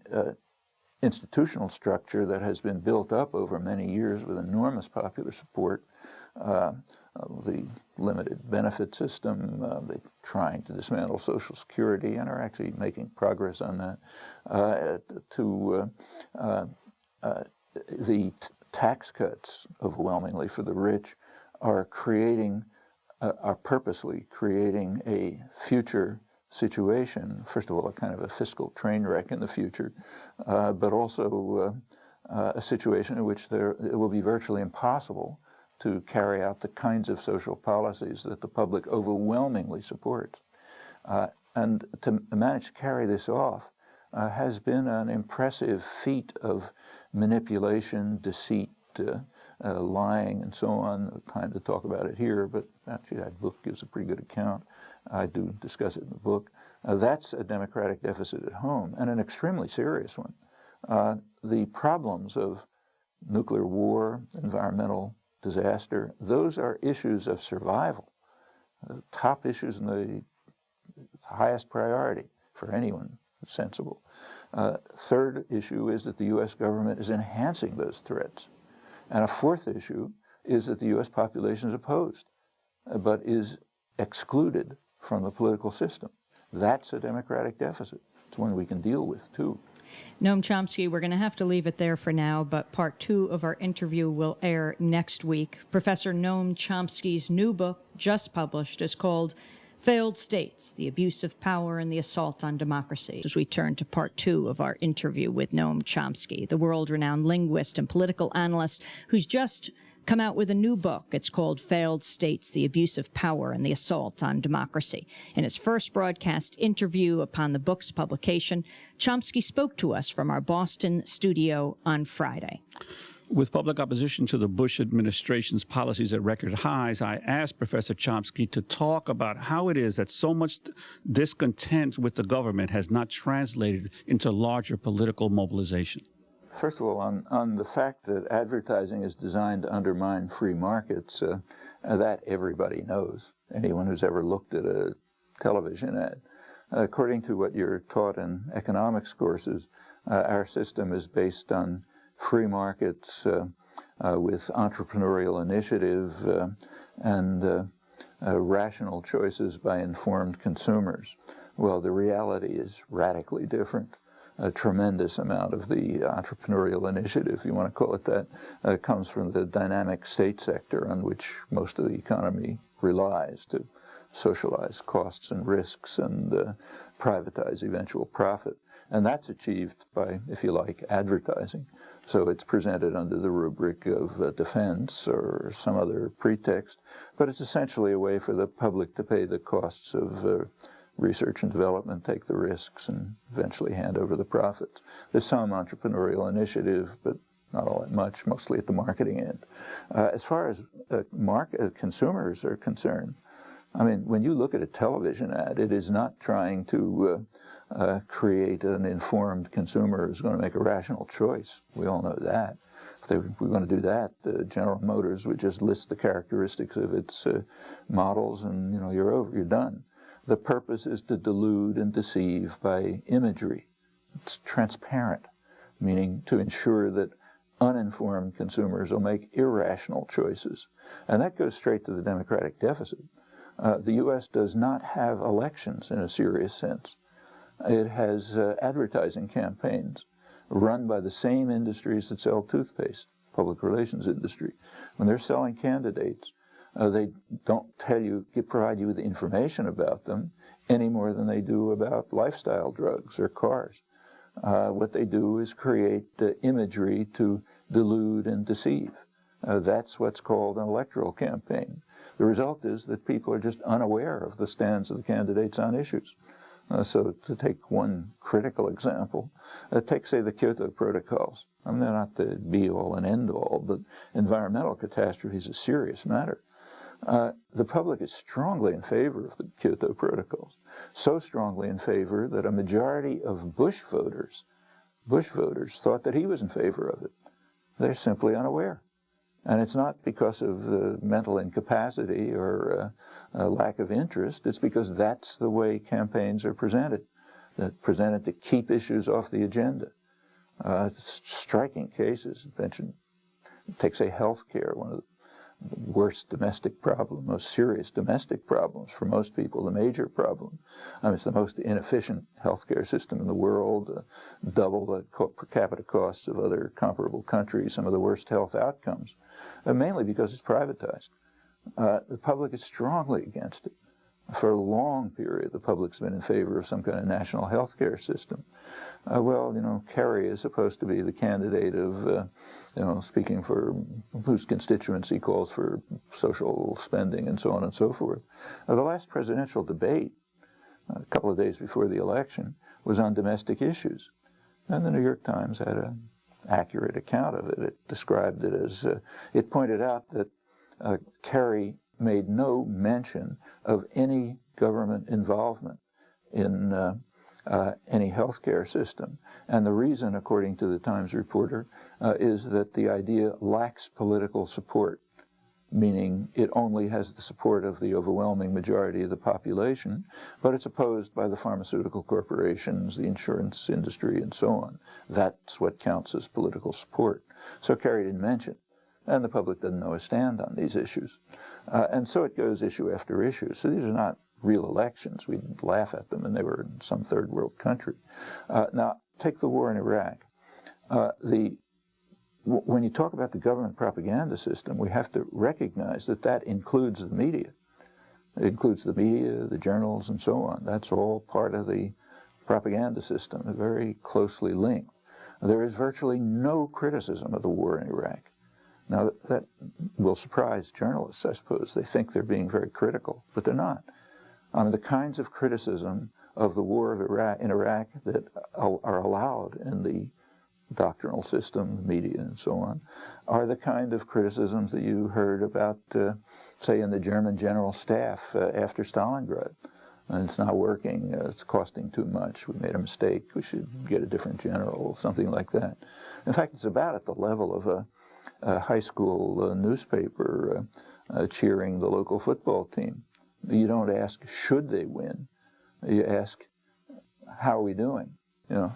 institutional structure that has been built up over many years with enormous popular support, the limited benefit system. They're trying to dismantle Social Security and are actually making progress on that, the tax cuts, overwhelmingly for the rich, are purposely creating a future situation, first of all, a kind of a fiscal train wreck in the future, but also a situation in which it will be virtually impossible to carry out the kinds of social policies that the public overwhelmingly supports. And to manage to carry this off has been an impressive feat of manipulation, deceit, lying, and so on. No time to talk about it here, but actually that book gives a pretty good account. I do discuss it in the book. That's a democratic deficit at home, and an extremely serious one. The problems of nuclear war, environmental disaster, those are issues of survival, top issues in the highest priority for anyone sensible. Third issue is that the U.S. government is enhancing those threats. And a fourth issue is that the U.S. population is opposed, but is excluded from the political system. That's a democratic deficit. It's one we can deal with, too. Noam Chomsky, we're going to have to leave it there for now, but part 2 of our interview will air next week. Professor Noam Chomsky's new book, just published, is called Failed States, the Abuse of Power and the Assault on Democracy. As we turn to part 2 of our interview with Noam Chomsky, the world-renowned linguist and political analyst who's just come out with a new book. It's called Failed States, the Abuse of Power and the Assault on Democracy. In his first broadcast interview upon the book's publication, Chomsky spoke to us from our Boston studio on Friday. With public opposition to the Bush administration's policies at record highs, I asked Professor Chomsky to talk about how it is that so much discontent with the government has not translated into larger political mobilization. First of all, on the fact that advertising is designed to undermine free markets, that everybody knows, anyone who's ever looked at a television ad. According to what you're taught in economics courses, our system is based on free markets with entrepreneurial initiative and rational choices by informed consumers. Well, the reality is radically different. A tremendous amount of the entrepreneurial initiative, if you want to call it that, comes from the dynamic state sector on which most of the economy relies to socialize costs and risks and privatize eventual profit. And that's achieved by, if you like, advertising. So it's presented under the rubric of defense or some other pretext, but it's essentially a way for the public to pay the costs of research and development, take the risks, and eventually hand over the profits. There's some entrepreneurial initiative, but not all that much, mostly at the marketing end. As far as consumers are concerned, I mean, when you look at a television ad, it is not trying to create an informed consumer who's going to make a rational choice. We all know that. If they were going to do that, General Motors would just list the characteristics of its models, and you're done. The purpose is to delude and deceive by imagery. It's transparent, meaning to ensure that uninformed consumers will make irrational choices. And that goes straight to the democratic deficit. The U.S. does not have elections in a serious sense. It has advertising campaigns run by the same industries that sell toothpaste, public relations industry. When they're selling candidates, They don't provide you with information about them any more than they do about lifestyle drugs or cars. What they do is create imagery to delude and deceive. That's what's called an electoral campaign. The result is that people are just unaware of the stands of the candidates on issues. So to take one critical example, take, say, the Kyoto Protocols. I mean, they're not the be-all and end-all, but environmental catastrophe is a serious matter. The public is strongly in favor of the Kyoto Protocols, so strongly in favor that a majority of Bush voters thought that he was in favor of it. They're simply unaware. And it's not because of mental incapacity or lack of interest. It's because that's the way campaigns are presented. They're presented to keep issues off the agenda. Striking cases. Take, say, health care, one of the worst domestic problems, most serious domestic problems for most people, the major problem. I mean, it's the most inefficient healthcare system in the world, double the per capita costs of other comparable countries, some of the worst health outcomes, mainly because it's privatized. The public is strongly against it. For a long period, the public's been in favor of some kind of national health care system. Well, you know, Kerry is supposed to be the candidate of, you know, speaking for whose constituency calls for social spending and so on and so forth. The last presidential debate, a couple of days before the election, was on domestic issues. And the New York Times had an accurate account of it. It described it as, it pointed out that Kerry made no mention of any government involvement in any healthcare system. And the reason, according to the Times reporter, is that the idea lacks political support, meaning it only has the support of the overwhelming majority of the population, but it's opposed by the pharmaceutical corporations, the insurance industry, and so on. That's what counts as political support. So Kerry didn't mention it. And the public doesn't know a stand on these issues. And so it goes issue after issue. So these are not real elections. We'd laugh at them, and they were in some third world country. Now, take the war in Iraq. When you talk about the government propaganda system, we have to recognize that that includes the media. It includes the media, the journals, and so on. That's all part of the propaganda system. They're very closely linked. There is virtually no criticism of the war in Iraq. Now, that will surprise journalists, I suppose. They think they're being very critical, but they're not. The kinds of criticism of the war in Iraq that are allowed in the doctrinal system, media, and so on, are the kind of criticisms that you heard about, say, in the German general staff after Stalingrad. And it's not working, it's costing too much, we made a mistake, we should get a different general, something like that. In fact, it's about at the level of a high school newspaper cheering the local football team. You don't ask, should they win? You ask, how are we doing? You know,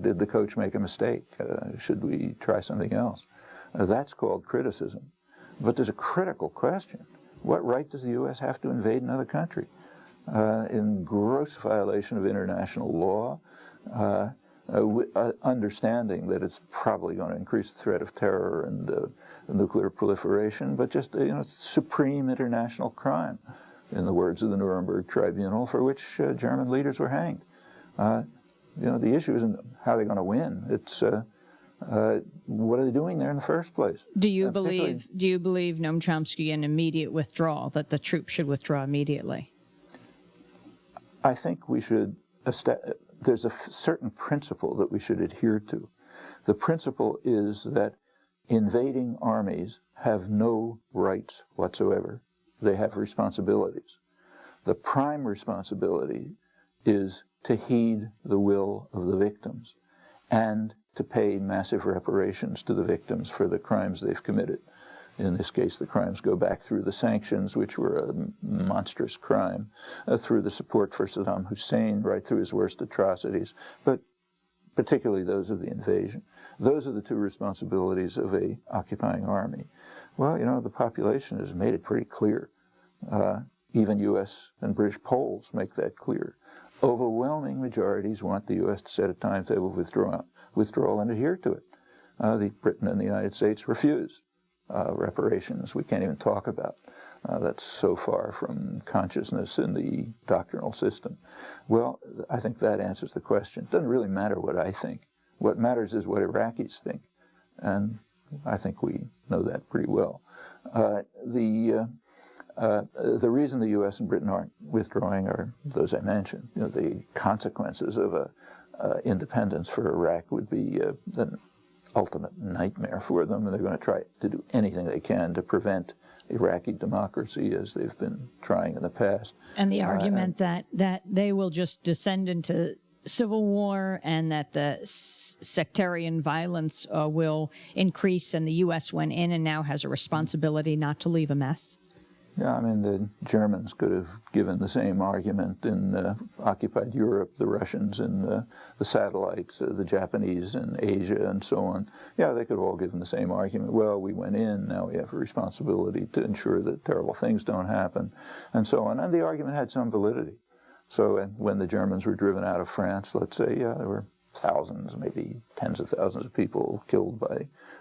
did the coach make a mistake? Should we try something else? That's called criticism. But there's a critical question. What right does the U.S. have to invade another country? In gross violation of international law, understanding that it's probably going to increase the threat of terror and nuclear proliferation, but just, you know, it's supreme international crime, in the words of the Nuremberg Tribunal, for which German leaders were hanged. You know, the issue isn't how they're going to win. It's what are they doing there in the first place? Do you believe Noam Chomsky an immediate withdrawal, that the troops should withdraw immediately? I think we should. There's a certain principle that we should adhere to. The principle is that invading armies have no rights whatsoever. They have responsibilities. The prime responsibility is to heed the will of the victims and to pay massive reparations to the victims for the crimes they've committed. In this case, the crimes go back through the sanctions, which were a monstrous crime, through the support for Saddam Hussein, right through his worst atrocities, but particularly those of the invasion. Those are the two responsibilities of a occupying army. Well, you know, the population has made it pretty clear. Even U.S. and British polls make that clear. Overwhelming majorities want the U.S. to set a timetable of withdrawal and adhere to it. Britain and the United States refuse. Reparations we can't even talk about. That's so far from consciousness in the doctrinal system. Well, I think that answers the question. It doesn't really matter what I think. What matters is what Iraqis think, and I think we know that pretty well. The reason the U.S. and Britain aren't withdrawing are those I mentioned. You know, the consequences of independence for Iraq would be an ultimate nightmare for them, and they're going to try to do anything they can to prevent Iraqi democracy, as they've been trying in the past. And the argument that they will just descend into civil war and that the sectarian violence will increase, and the U.S. went in and now has a responsibility not to leave a mess. Yeah, I mean, the Germans could have given the same argument in occupied Europe, the Russians in the satellites, the Japanese in Asia, and so on. Yeah, they could have all given the same argument. Well, we went in, now we have a responsibility to ensure that terrible things don't happen, and so on. And the argument had some validity. So when the Germans were driven out of France, let's say, yeah, there were thousands, maybe tens of thousands of people killed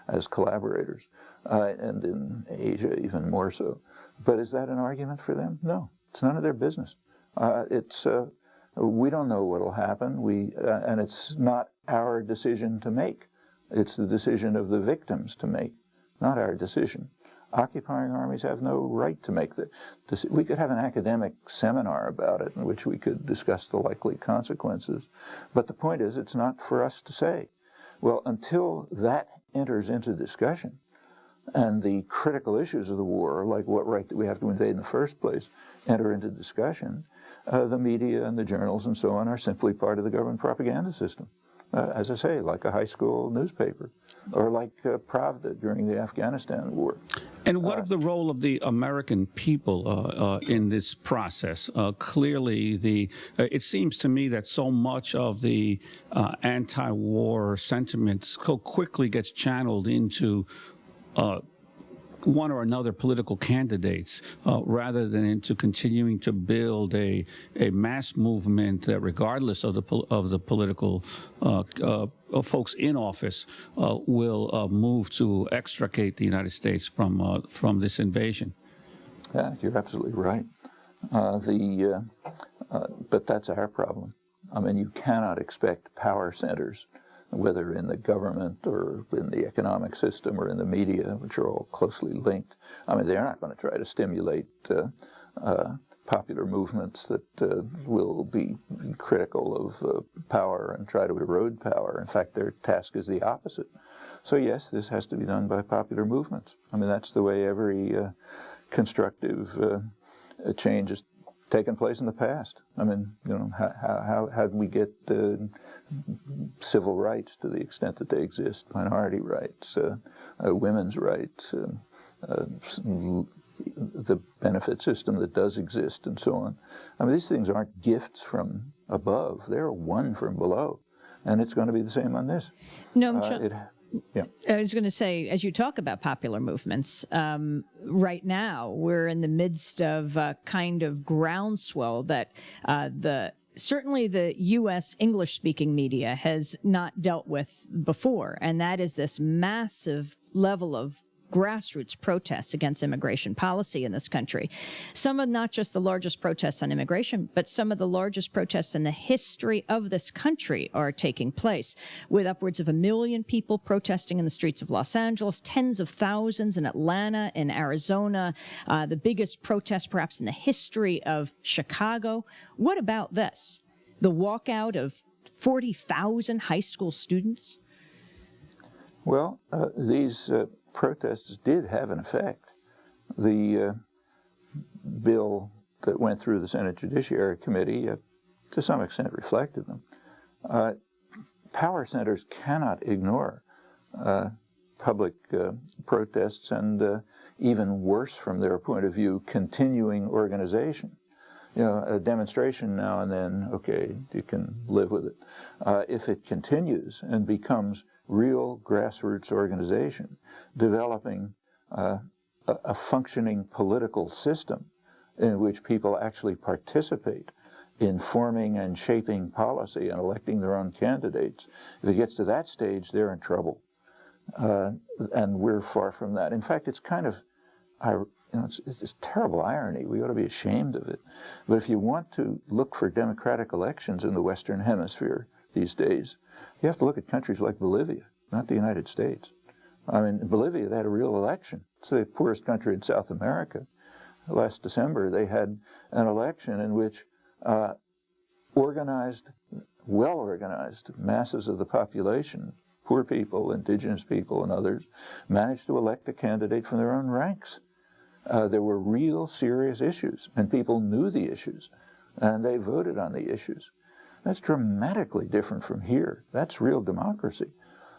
as collaborators, and in Asia even more so. But is that an argument for them? No, it's none of their business. We don't know what will happen. And it's not our decision to make. It's the decision of the victims to make, not our decision. Occupying armies have no right to make the decision. We could have an academic seminar about it in which we could discuss the likely consequences. But the point is, it's not for us to say. Well, until that enters into discussion, and the critical issues of the war, like what right do we have to invade in the first place, enter into discussion, the media and the journals and so on are simply part of the government propaganda system. As I say, like a high school newspaper, or like Pravda during the Afghanistan war. And what of the role of the American people in this process? Clearly, it seems to me that so much of the anti-war sentiment so quickly gets channeled into one or another political candidates, rather than into continuing to build a mass movement that, regardless of the political folks in office, will move to extricate the United States from this invasion. Yeah, you're absolutely right. But that's our problem. I mean, you cannot expect power centers, whether in the government or in the economic system or in the media, which are all closely linked. I mean, they're not going to try to stimulate popular movements that will be critical of power and try to erode power. In fact, their task is the opposite. So yes, this has to be done by popular movements. I mean, that's the way every constructive change has taken place in the past. I mean, you know, how did we get civil rights to the extent that they exist, minority rights, women's rights, the benefit system that does exist, and so on. I mean, these things aren't gifts from above. They're won from below. And it's going to be the same on this. Yeah. I was going to say, as you talk about popular movements, right now we're in the midst of a kind of groundswell that certainly the U.S. English-speaking media has not dealt with before, and that is this massive level of grassroots protests against immigration policy in this country. Some of not just the largest protests on immigration, but some of the largest protests in the history of this country are taking place, with upwards of 1 million people protesting in the streets of Los Angeles, tens of thousands in Atlanta, in Arizona, the biggest protest perhaps in the history of Chicago. What about this? The walkout of 40,000 high school students? Well, these protests did have an effect. The bill that went through the Senate Judiciary Committee to some extent reflected them. Power centers cannot ignore public protests and even worse from their point of view, continuing organization. You know, a demonstration now and then, okay, you can live with it. If it continues and becomes real grassroots organization, developing a functioning political system in which people actually participate in forming and shaping policy and electing their own candidates. If it gets to that stage, they're in trouble. And we're far from that. In fact, it's kind of it's terrible irony. We ought to be ashamed of it. But if you want to look for democratic elections in the Western Hemisphere these days, you have to look at countries like Bolivia, not the United States. I mean, in Bolivia, they had a real election. It's the poorest country in South America. Last December, they had an election in which well-organized masses of the population, poor people, indigenous people, and others, managed to elect a candidate from their own ranks. There were real serious issues, and people knew the issues, and they voted on the issues. That's dramatically different from here. That's real democracy.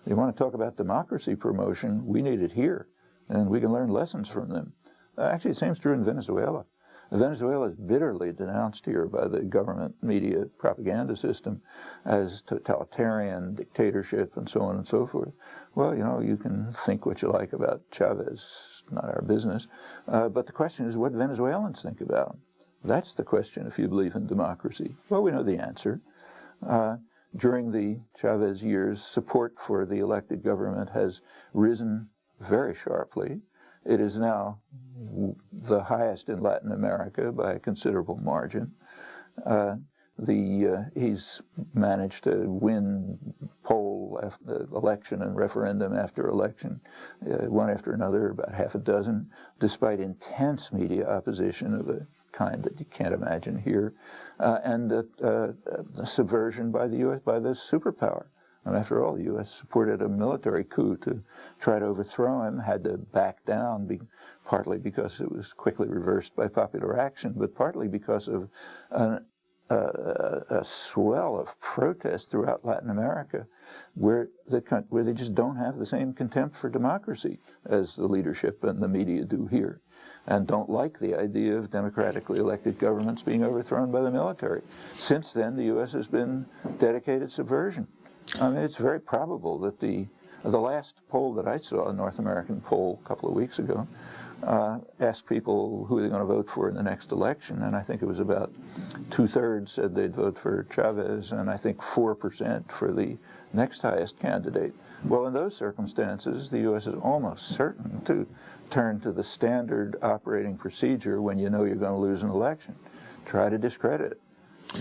You want to talk about democracy promotion, we need it here, and we can learn lessons from them. Actually, the same is true in Venezuela. Venezuela is bitterly denounced here by the government media propaganda system as totalitarian, dictatorship, and so on and so forth. Well, you can think what you like about Chavez, not our business. But the question is what Venezuelans think about him. That's the question if you believe in democracy. Well, we know the answer. During the Chavez years, support for the elected government has risen very sharply. It is now the highest in Latin America by a considerable margin. He's managed to win poll after election and referendum after election, one after another, about half a dozen, despite intense media opposition of a kind that you can't imagine here, and subversion by the U.S., by the superpower. And after all, the U.S. supported a military coup to try to overthrow him, had to back down, partly because it was quickly reversed by popular action, but partly because of a swell of protest throughout Latin America, where they just don't have the same contempt for democracy as the leadership and the media do here, and don't like the idea of democratically elected governments being overthrown by the military. Since then, the U.S. has been dedicated subversion. I mean, it's very probable that the last poll that I saw, a North American poll a couple of weeks ago, asked people who they're going to vote for in the next election, and I think it was about 2/3 said they'd vote for Chavez, and I think 4% for the next highest candidate. Well, in those circumstances, the U.S. is almost certain to turn to the standard operating procedure when you know you're going to lose an election. Try to discredit it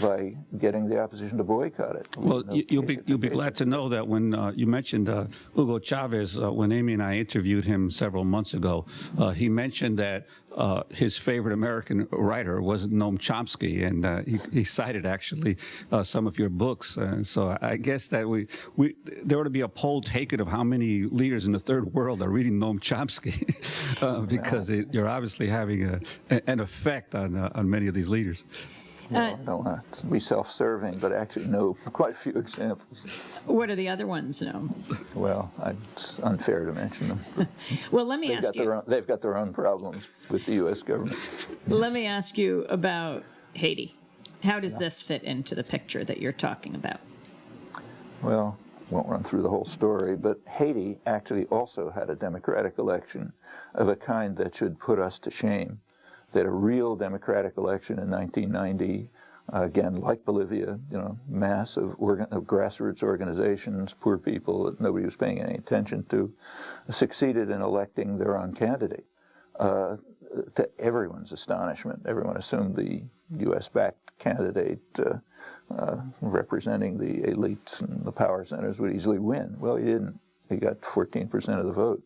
by getting the opposition to boycott it. Well, you'll be glad to know that when you mentioned Hugo Chavez, when Amy and I interviewed him several months ago, he mentioned that his favorite American writer was Noam Chomsky, and he cited actually some of your books. And so I guess that there ought to be a poll taken of how many leaders in the third world are reading Noam Chomsky, because you're obviously having an effect on many of these leaders. Well, I don't want to be self-serving, but I actually know quite a few examples. What are the other ones, Noam? Well, it's unfair to mention them. Well, let me ask you. They've got their own problems with the U.S. government. Let me ask you about Haiti. How does this fit into the picture that you're talking about? Well, won't run through the whole story, but Haiti actually also had a democratic election of a kind that should put us to shame. They had a real democratic election in 1990, again, like Bolivia, mass of grassroots organizations, poor people that nobody was paying any attention to, succeeded in electing their own candidate. To everyone's astonishment, everyone assumed the U.S.-backed candidate representing the elites and the power centers would easily win. Well, he didn't. He got 14% of the vote.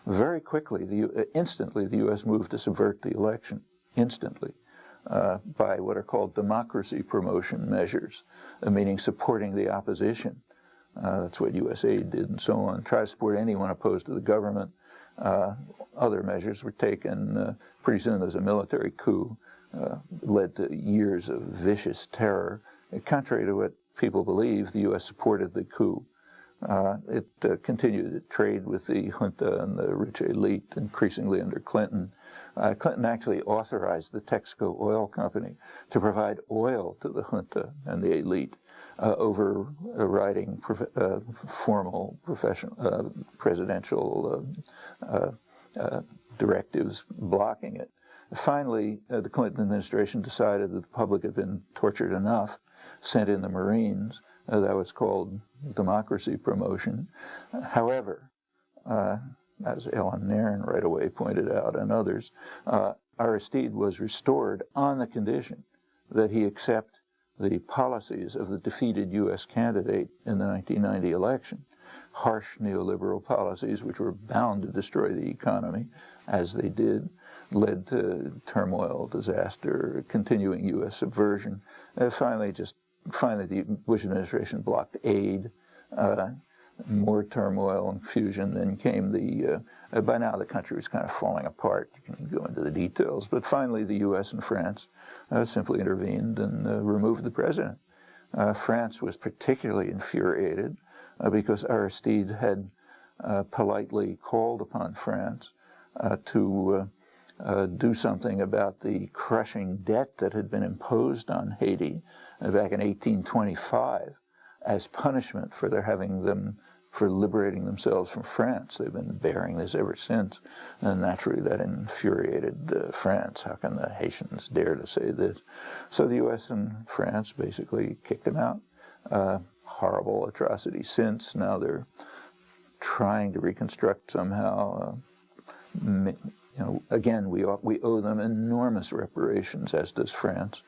Very quickly, instantly, the U.S. moved to subvert the election, instantly, by what are called democracy promotion measures, meaning supporting the opposition. That's what USAID did and so on. Try to support anyone opposed to the government. Other measures were taken. Pretty soon there's a military coup, led to years of vicious terror. Contrary to what people believe, the U.S. supported the coup. It continued to trade with the junta and the rich elite, increasingly under Clinton. Clinton actually authorized the Texaco Oil Company to provide oil to the junta and the elite, overriding formal presidential directives blocking it. Finally, the Clinton administration decided that the public had been tortured enough, sent in the Marines. That was called democracy promotion. However, as Ellen Nairn right away pointed out and others, Aristide was restored on the condition that he accept the policies of the defeated U.S. candidate in the 1990 election, harsh neoliberal policies which were bound to destroy the economy, as they did, led to turmoil, disaster, continuing U.S. subversion. Finally, the Bush administration blocked aid, more turmoil and confusion. Then came by now the country was kind of falling apart. You can go into the details. But finally, the U.S. and France simply intervened and removed the president. France was particularly infuriated because Aristide had politely called upon France to do something about the crushing debt that had been imposed on Haiti back in 1825 as punishment for for liberating themselves from France. They've been bearing this ever since, and naturally that infuriated France. How can the Haitians dare to say this? So the U.S. and France basically kicked him out. Horrible atrocity since. Now they're trying to reconstruct somehow. Again, we owe them enormous reparations, as does France,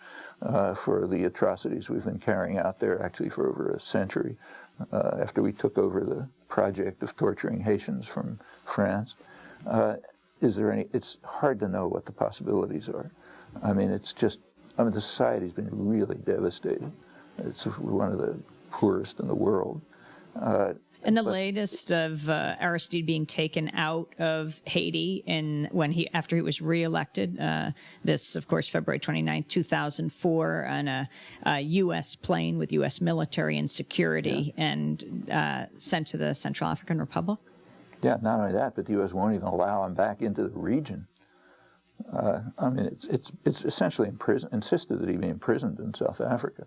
for the atrocities we've been carrying out there, actually for over a century, after we took over the project of torturing Haitians from France. It's hard to know what the possibilities are. I mean, the society's been really devastated. It's one of the poorest in the world. And the latest of Aristide being taken out of Haiti after he was reelected, this, of course, February 29, 2004, on a U.S. plane with U.S. military and security, and sent to the Central African Republic? Yeah, not only that, but the U.S. won't even allow him back into the region. I mean, it's essentially insisted that he be imprisoned in South Africa.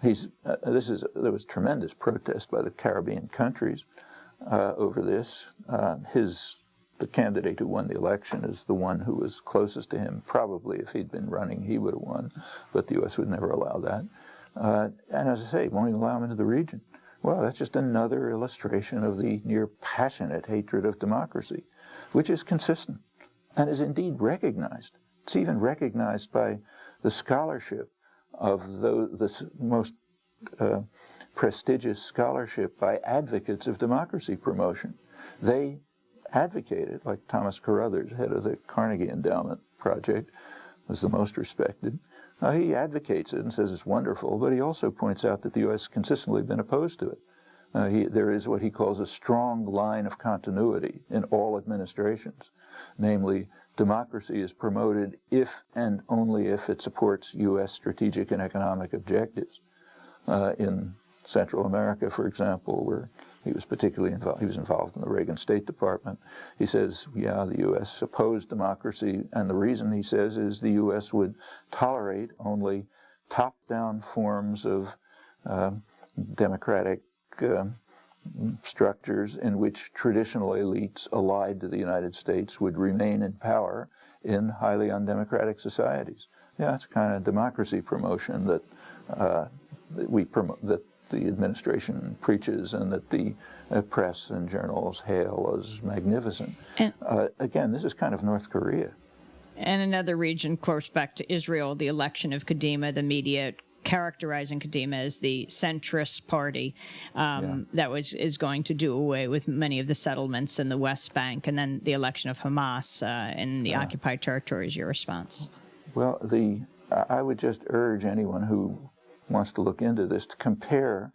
There was tremendous protest by the Caribbean countries over this. The candidate who won the election is the one who was closest to him. Probably if he'd been running, he would have won, but the U.S. would never allow that. And as I say, won't even allow him into the region. Well, that's just another illustration of the near passionate hatred of democracy, which is consistent and is indeed recognized. It's even recognized by the scholarship of the most prestigious scholarship by advocates of democracy promotion. They advocated, like Thomas Carruthers, head of the Carnegie Endowment Project, was the most respected. He advocates it and says it's wonderful, but he also points out that the U.S. has consistently been opposed to it. There is what he calls a strong line of continuity in all administrations, namely, democracy is promoted if and only if it supports U.S. strategic and economic objectives. In Central America, for example, where he was particularly involved, he was involved in the Reagan State Department. He says, yeah, the U.S. opposed democracy, and the reason, he says, is the U.S. would tolerate only top-down forms of democratic structures in which traditional elites allied to the United States would remain in power in highly undemocratic societies. Yeah, it's kind of democracy promotion that that the administration preaches and that the press and journals hail as magnificent. And again, this is kind of North Korea. And another region, of course, back to Israel, the election of Kadima, the media characterizing Kadima as the centrist party that is going to do away with many of the settlements in the West Bank, and then the election of Hamas in the occupied territories. Your response? Well, I would just urge anyone who wants to look into this to compare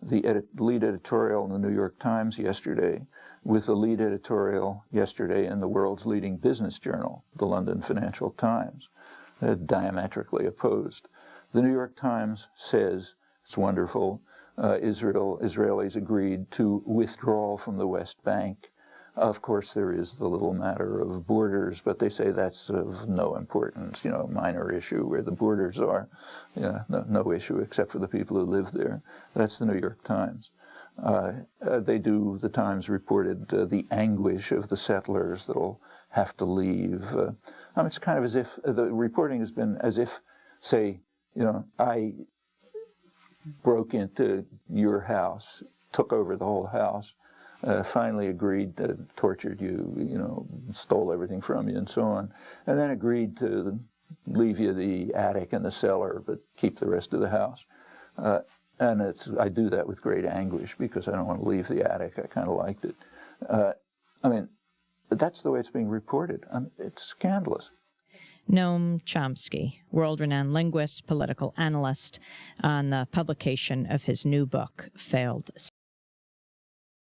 the lead editorial in the New York Times yesterday with the lead editorial yesterday in the world's leading business journal, the London Financial Times. They're diametrically opposed. The New York Times says, it's wonderful, Israelis agreed to withdraw from the West Bank. Of course, there is the little matter of borders, but they say that's of no importance, minor issue where the borders are. No issue except for the people who live there. That's the New York Times. The Times reported the anguish of the settlers that'll have to leave. It's kind of as if, the reporting has been as if, say, I broke into your house, took over the whole house, finally agreed to tortured you, stole everything from you and so on, and then agreed to leave you the attic and the cellar, but keep the rest of the house. And I do that with great anguish because I don't want to leave the attic. I kind of liked it. I mean, that's the way it's being reported. It's scandalous. Noam Chomsky, world-renowned linguist, political analyst, on the publication of his new book, Failed